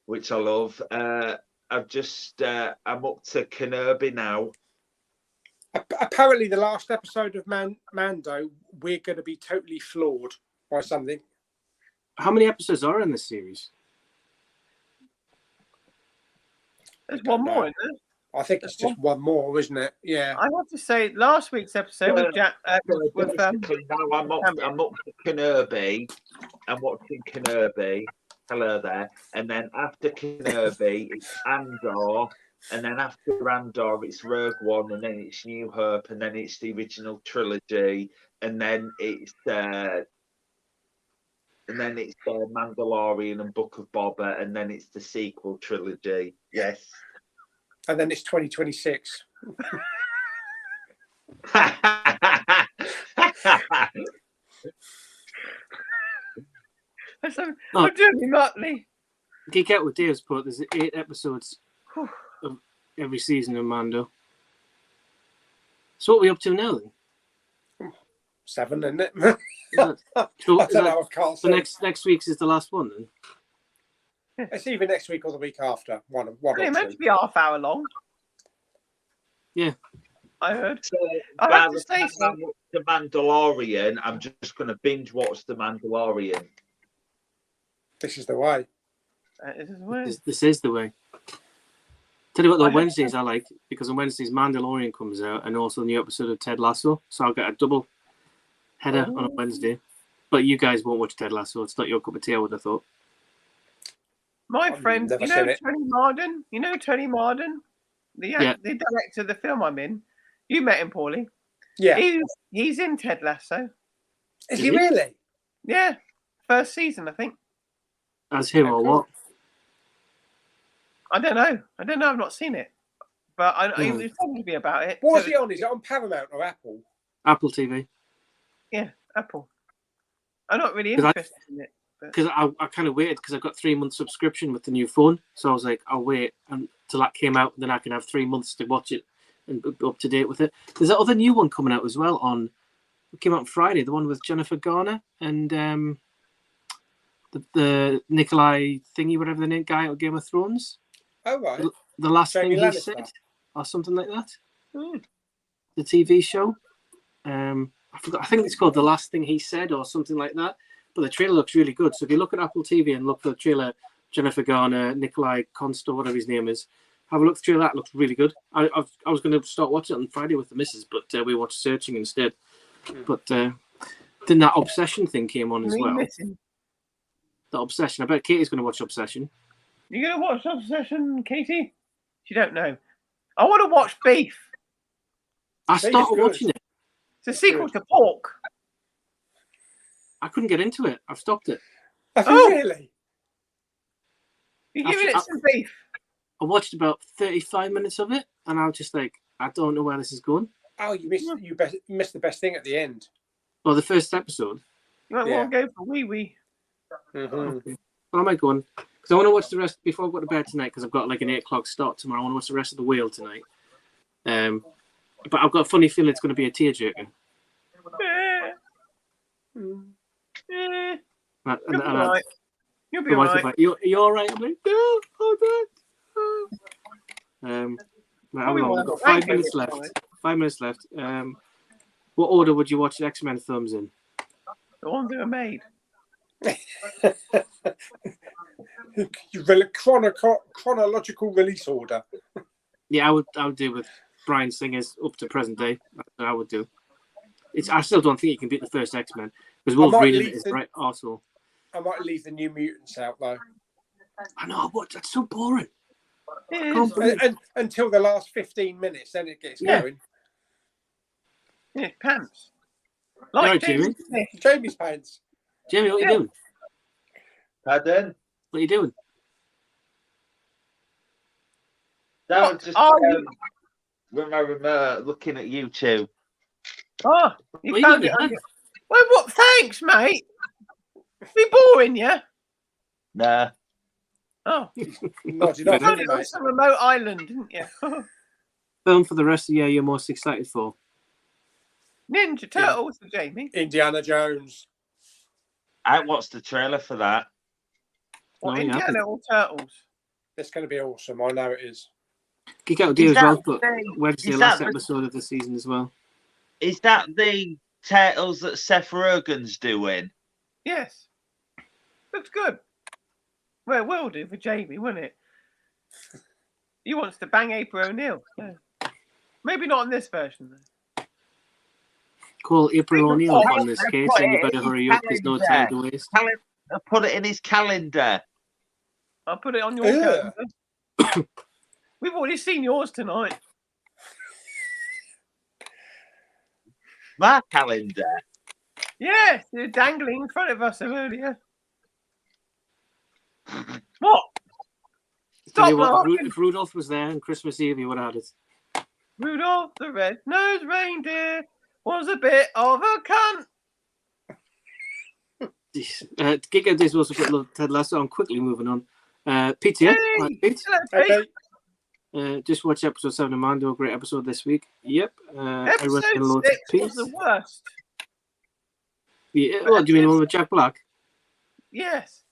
which I love. I'm up to Kenobi now. Apparently, the last episode of Mando, we're going to be totally floored by something. How many episodes are in this series? There's one more, isn't there? I think it's just one more, isn't it? Yeah. I have to say, last week's episode with Jack. Now I'm up to Kenobi. I'm watching Kenobi. Hello there. And then after Kenobi, it's Andor. And then after Andor, it's Rogue One. And then it's New Hope. And then it's the original trilogy. And then it's Mandalorian and Book of Boba. And then it's the sequel trilogy. Yes. And then it's 2026. I'm doing Motley. Geek Out with Dave's put there's 8 episodes of every season of Mando. So what are we up to now then? 7, isn't it? So So next week's is the last one then? It's either next week or the week after. One It's meant to be half hour long. Yeah. I heard. So I have to say so. The Mandalorian, I'm just going to binge watch The Mandalorian. This is the way. This is the way. Tell you what, the Wednesdays I like, because on Wednesdays Mandalorian comes out and also a new episode of Ted Lasso, so I'll get a double header on a Wednesday. But you guys won't watch Ted Lasso. It's not your cup of tea, I would have thought. My friend, Tony Marden? You know Tony Marden? The director of the film I'm in. You met him, Paulie. Yeah. He's in Ted Lasso. Is he really? Yeah. First season, I think. As him or what? I don't know. I've not seen it. But he was talking to me about it. What is it on? Is it on Paramount or Apple? Apple TV. Yeah, Apple. I'm not really interested in it. Because I kind of waited because I've got 3-month subscription with the new phone. So I was like, I'll wait until that came out. Then I can have 3 months to watch it and be up to date with it. There's that other new one coming out as well it came out on Friday. The one with Jennifer Garner and the Nikolai thingy, whatever the name guy out of Game of Thrones. Oh, right. The last Jamie thing he Lannister. said or something like that. The TV show. I forgot. I think it's called The Last Thing He Said or something like that. But the trailer looks really good. So if you look at Apple TV and look for the trailer, Jennifer Garner, Nikolai Conster, whatever his name is, have a look at the trailer. That looks really good. I was going to start watching it on Friday with the missus, but we watched Searching instead. But then that Obsession thing came on as well. The Obsession. I bet Katie's going to watch Obsession. You going to watch Obsession, Katie? She don't know. I want to watch Beef. I started watching it. It's a sequel to Pork. I couldn't get into it. I've stopped it. Have you Oh. really? You're giving it some beef. I watched about 35 minutes of it, and I was just like, I don't know where this is going. Oh, you missed the best thing at the end. Well, the first episode. You might want to go for wee wee. Mm-hmm. Okay. Well, I might go on because I want to watch the rest before I go to bed tonight because I've got like an 8 o'clock start tomorrow. I want to watch the rest of the Whale tonight. But I've got a funny feeling it's going to be a tearjerker. You'll be all right. You'll be My all wife was right. like, "You all right?" I'm like, "No, hold on." How long? We've got 5 minutes left. 5 minutes left. What order would you watch the X-Men films in? The ones that were made. Chronological release order. Yeah, I would do with Bryan Singer's up to present day. That's what I would do. I still don't think you can beat the first X-Men because Wolverine is right also. I might leave the New Mutants out though. I know, but that's so boring. Until the last 15 minutes, then it gets going. Yeah, pants. Right, Jamie. Jamie's pants. Jamie, what are you doing? Pardon? What are you doing? That was just with my remote looking at YouTube. Oh, you found it. Well, what? Thanks, mate. Be boring, yeah? Nah. Oh. Nodded You off, found didn't it you, on mate? some remote island, didn't you? Film for the rest of the year you're most excited for? Ninja Turtles for Jamie. Indiana Jones. I watched the trailer for that. Or No, Indiana or Turtles. It's going to be awesome. I know it is. Geek Out Deal as well, but the- Wednesday, is last that the- episode of the season as well. Is that the Turtles that Seth Rogen's doing? Yes. Looks good. Well, it will do for Jamie, won't it? He wants to bang April O'Neil. Yeah. Maybe not in this version, though. Call April O'Neil Oh, up on this case, and you better hurry up. There's no time to waste. Put it in his calendar. I'll put it on your calendar. We've already seen yours tonight. My calendar. Yes, they're dangling in front of us earlier. What? Tell you Stop what, laughing. if Rudolph was there on Christmas Eve, he would have had it. Rudolph the red-nosed reindeer was a bit of a cunt. Geek Out Days also put Ted Lasso. I'm quickly moving on. Peter, Hey! hi, Pete. Hello, Pete. Just watch episode 7 of Mando. Great episode this week. Yep. I reckon Episode loads of 6 was peace. the worst. Yeah, what do you mean, the one with Jack Black? Yes.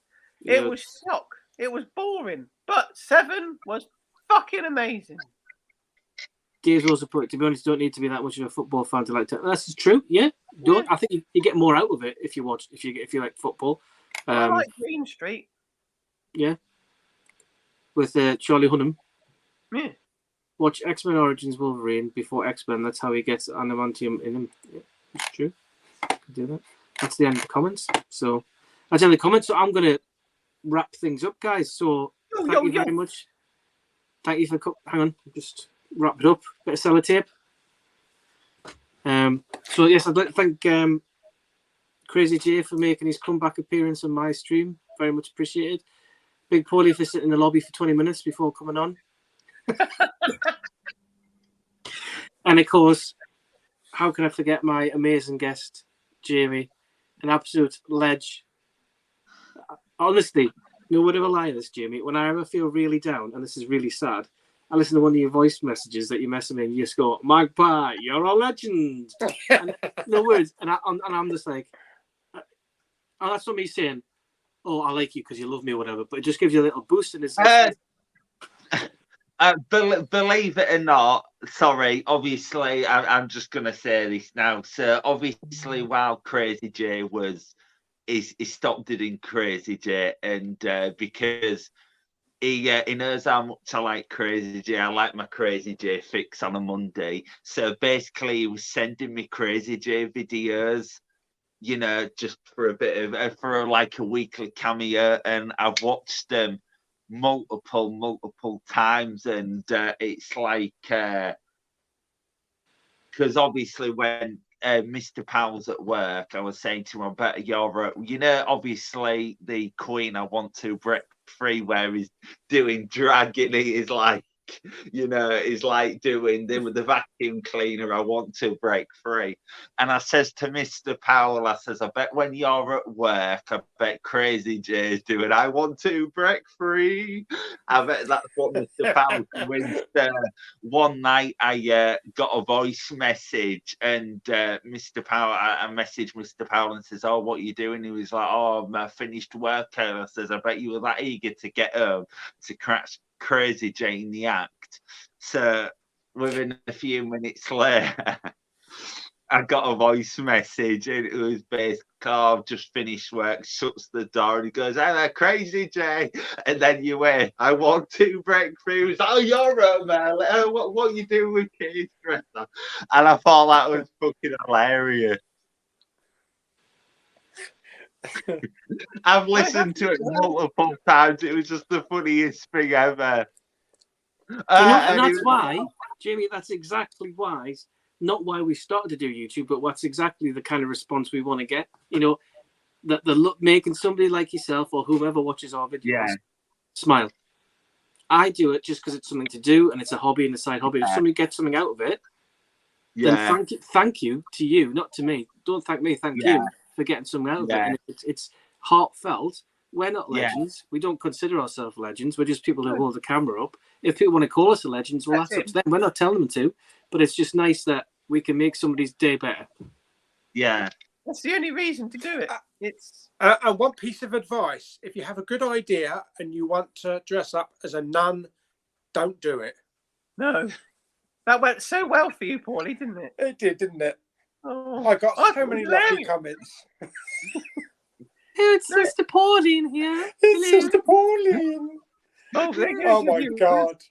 Yeah. It was shock. It was boring. But 7 was fucking amazing. Dave's also put, to be honest, you don't need to be that much of a football fan to like it. This is true. Yeah. Don't. I think you get more out of it if you watch, if you like football. I like Green Street. Yeah. With Charlie Hunnam. Yeah. Watch X-Men Origins Wolverine before X-Men. That's how he gets adamantium in him. Yeah, it's true. Can do that. That's the end of the comments. So that's the end of the comments. So I'm gonna wrap things up, guys. So thank you very much. Thank you for hang on, just wrap it up. Bit of sellotape. So yes, I'd like to thank Crazy J for making his comeback appearance on my stream. Very much appreciated. Big Paulie for sitting in the lobby for 20 minutes before coming on. And of course, how can I forget my amazing guest, Jamie, an absolute ledge. Honestly, no word of a lie, this Jamie. When I ever feel really down, and this is really sad, I listen to one of your voice messages that you message me, and you just go, "Magpie, you're a legend." And, no words, and I'm just like, and that's not me saying, "Oh, I like you because you love me" or whatever, but it just gives you a little boost in his. Believe it or not, sorry, obviously, I'm just going to say this now. So, obviously, while Crazy J he stopped doing Crazy J, and because he knows how much I like Crazy J, I like my Crazy J fix on a Monday. So, basically, he was sending me Crazy J videos, you know, just for a bit of, for like a weekly cameo, and I've watched them multiple times, and it's like because obviously when Mr. Powell's at work, I was saying to him, I bet you're, obviously the Queen I want to break free, where he's doing drag in it is like, is like doing the vacuum cleaner, I want to break free. And I says to Mr. Powell, I says, I bet when you're at work, I bet Crazy J's doing I want to break free. I bet that's what Mr. Powell's doing. One night I got a voice message, and Mr. Powell, I messaged Mr. Powell and says, oh, what are you doing? He was like, oh, I finished work. And I says, I bet you were that eager to get home to crash Crazy J in the act. So within a few minutes later, I got a voice message, and it was basically, I've just finished work, shuts the door, and he goes, hello, Crazy J. And then you went, I want to break through. He's like, oh, you're Romel. Oh, what you doing with Keith Dresser? And I thought that was fucking hilarious. I've listened to it multiple times. It was just the funniest thing ever. And that's why, Jamie, that's exactly why, not why we started to do YouTube, but what's exactly the kind of response we want to get. That the look, making somebody like yourself or whoever watches our videos smile. I do it just because it's something to do and it's a hobby and a side hobby. If somebody gets something out of it, then thank you to you, not to me. Don't thank me, thank you for getting something out of it. And it's heartfelt. We're not legends. We don't consider ourselves legends. We're just people who hold the camera up. If people want to call us a legends, well, that's up to them. We're not telling them to, but it's just nice that we can make somebody's day better. Yeah. That's the only reason to do it. It's and one piece of advice: if you have a good idea and you want to dress up as a nun, don't do it. No, that went so well for you, Paulie, didn't it? It did, didn't it? Oh, I got so many lovely comments. It's Sister Pauline here. It's Sister Pauline. Oh my God!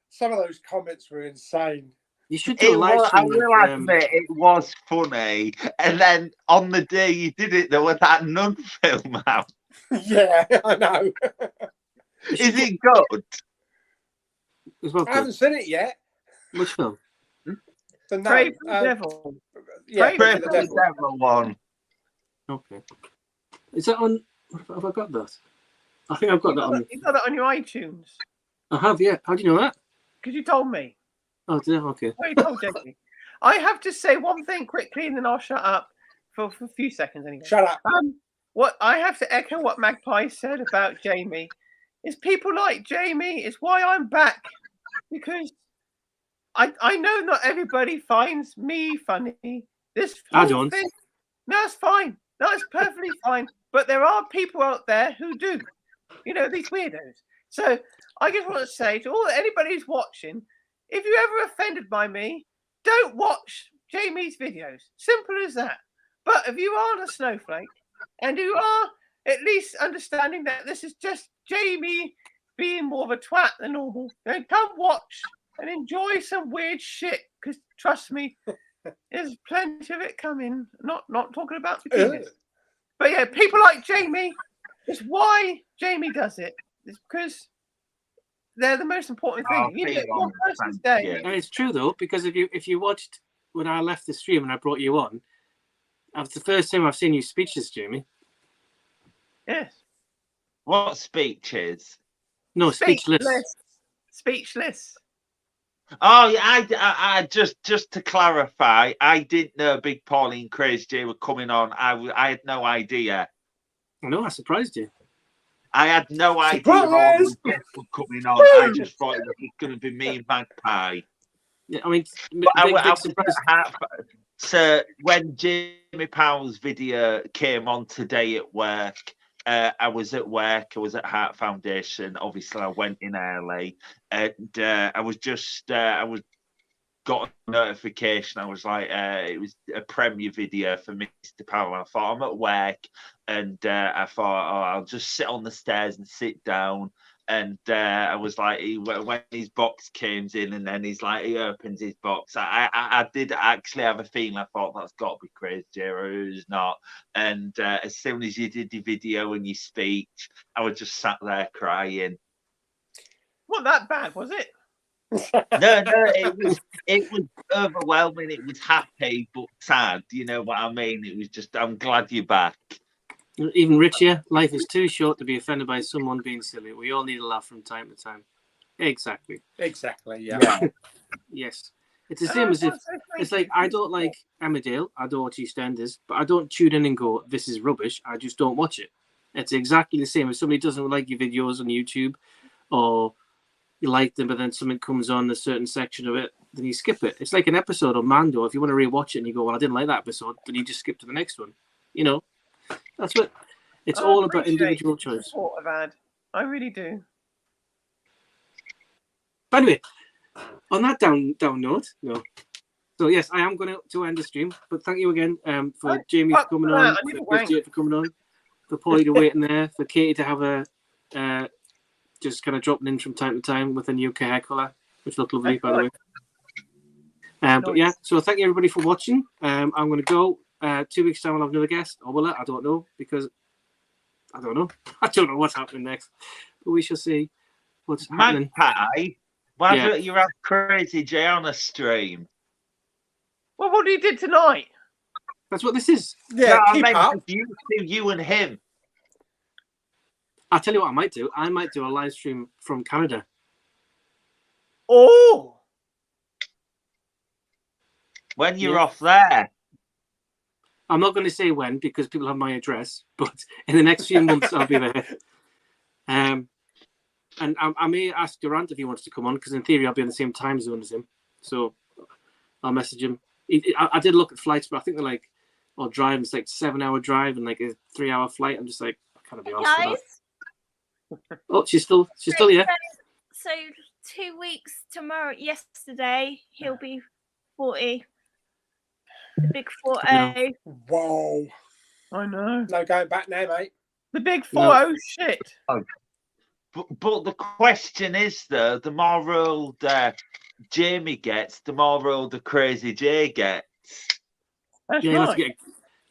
Some of those comments were insane. You should do a live stream. I will admit it was funny. And then on the day you did it, there was that nun film out. Yeah, I know. Is it good? I haven't seen it yet. Which film? The Pray for the Devil. Yeah, Pray for the Devil one. Okay. Is that on? Have I got that? I think I've got that on. You got that on your iTunes. I have, yeah. How do you know that? Because you told me. Oh, did I? Okay. Oh, you told Jamie. I have to say one thing quickly, and then I'll shut up for a few seconds anyway. Shut up. What I have to echo what Magpie said about Jamie is people like Jamie is why I'm back, because I know not everybody finds me funny. I don't. No, it's fine. No, it's perfectly fine. But there are people out there who do. These weirdos. So I just want to say to anybody who's watching, if you're ever offended by me, don't watch Jamie's videos. Simple as that. But if you are a snowflake and you are at least understanding that this is just Jamie being more of a twat than normal, then come watch and enjoy some weird shit. Because trust me, there's plenty of it coming. Not talking about the penis. But yeah, people like Jamie, it's why Jamie does it. It's because they're the most important thing. One person's day. And it's true though, because if you watched when I left the stream and I brought you on, that's the first time I've seen you speechless, Jamie. Yes. What speeches? No, speechless. Speechless. Oh yeah, I just to clarify, I didn't know Big Paulie and Crazy J were coming on. I had no idea. No, I surprised you. I had no idea all the guests were coming on. I just thought it was going to be me and Magpie. Yeah, I mean, big surprise. So when Jamie Powell's video came on today at work, I was at work. I was at Heart Foundation. Obviously, I went in early, and I got a notification. I was like, it was a premiere video for Mr. Powell. I thought, I'm at work, and I thought, oh, I'll just sit on the stairs and sit down. And I was like, when his box came in, and then he's like, he opens his box. I did actually have a feeling. I thought that's got to be Crazy Jero, who's not. And as soon as you did the video and your speech, I was just sat there crying. Not that bad, was it? No, it was overwhelming. It was happy but sad. You know what I mean? It was just, I'm glad you're back. Even Rich here, life is too short to be offended by someone being silly. We all need a laugh from time to time. Exactly. Exactly. Yeah. Yes. It's the same as if it's like I don't like Emmerdale, I don't watch EastEnders, but I don't tune in and go, "This is rubbish." I just don't watch it. It's exactly the same. If somebody doesn't like your videos on YouTube, or you like them, but then something comes on a certain section of it, then you skip it. It's like an episode of Mando. If you want to rewatch it and you go, "Well, I didn't like that episode," then you just skip to the next one. You know, that's what it's all about. Individual choice. I've had. I really do. But anyway, on that down note, no. So yes, I am going to end the stream. But thank you again for Jamie for coming on, for Chris Jake for coming on, for Polly to wait in there, for Katie to have a just kind of dropping in from time to time with a new hair colour, which looked lovely, by the way. But yeah, so thank you everybody for watching. I'm going to go. 2 weeks time I'll have another guest, or will I? I don't know, because I don't know. I don't know what's happening next, but we shall see what's happening. Magpie, why don't you have Crazy J on a stream? Well, what he did tonight? That's what this is. Yeah, no, keep up. You and him. I'll tell you what I might do. I might do a live stream from Canada. Oh! When you're off there. I'm not going to say when because people have my address, but in the next few months I'll be there. And I may ask Durant if he wants to come on, because in theory I'll be in the same time zone as him. So I'll message him. I did look at flights, but I think they're like, driving, it's like 7-hour drive and like a 3-hour flight. I'm just like, I can't be asked for that. Oh, she's still here. So 2 weeks tomorrow. Yesterday he'll be 40. The big 40. Whoa. I know. No going back now, mate. The big 40 shit. But the question is, though, the more old Jamie gets, the more old the Crazy J gets. That's you'll right.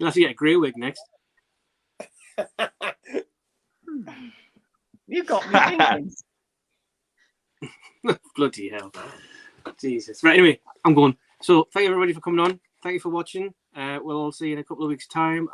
have to get a grey wig next. You got me thinking. Bloody hell. Jesus. Right, anyway, I'm going. So thank you everybody for coming on. Thank you for watching. We'll all see you in a couple of weeks' time.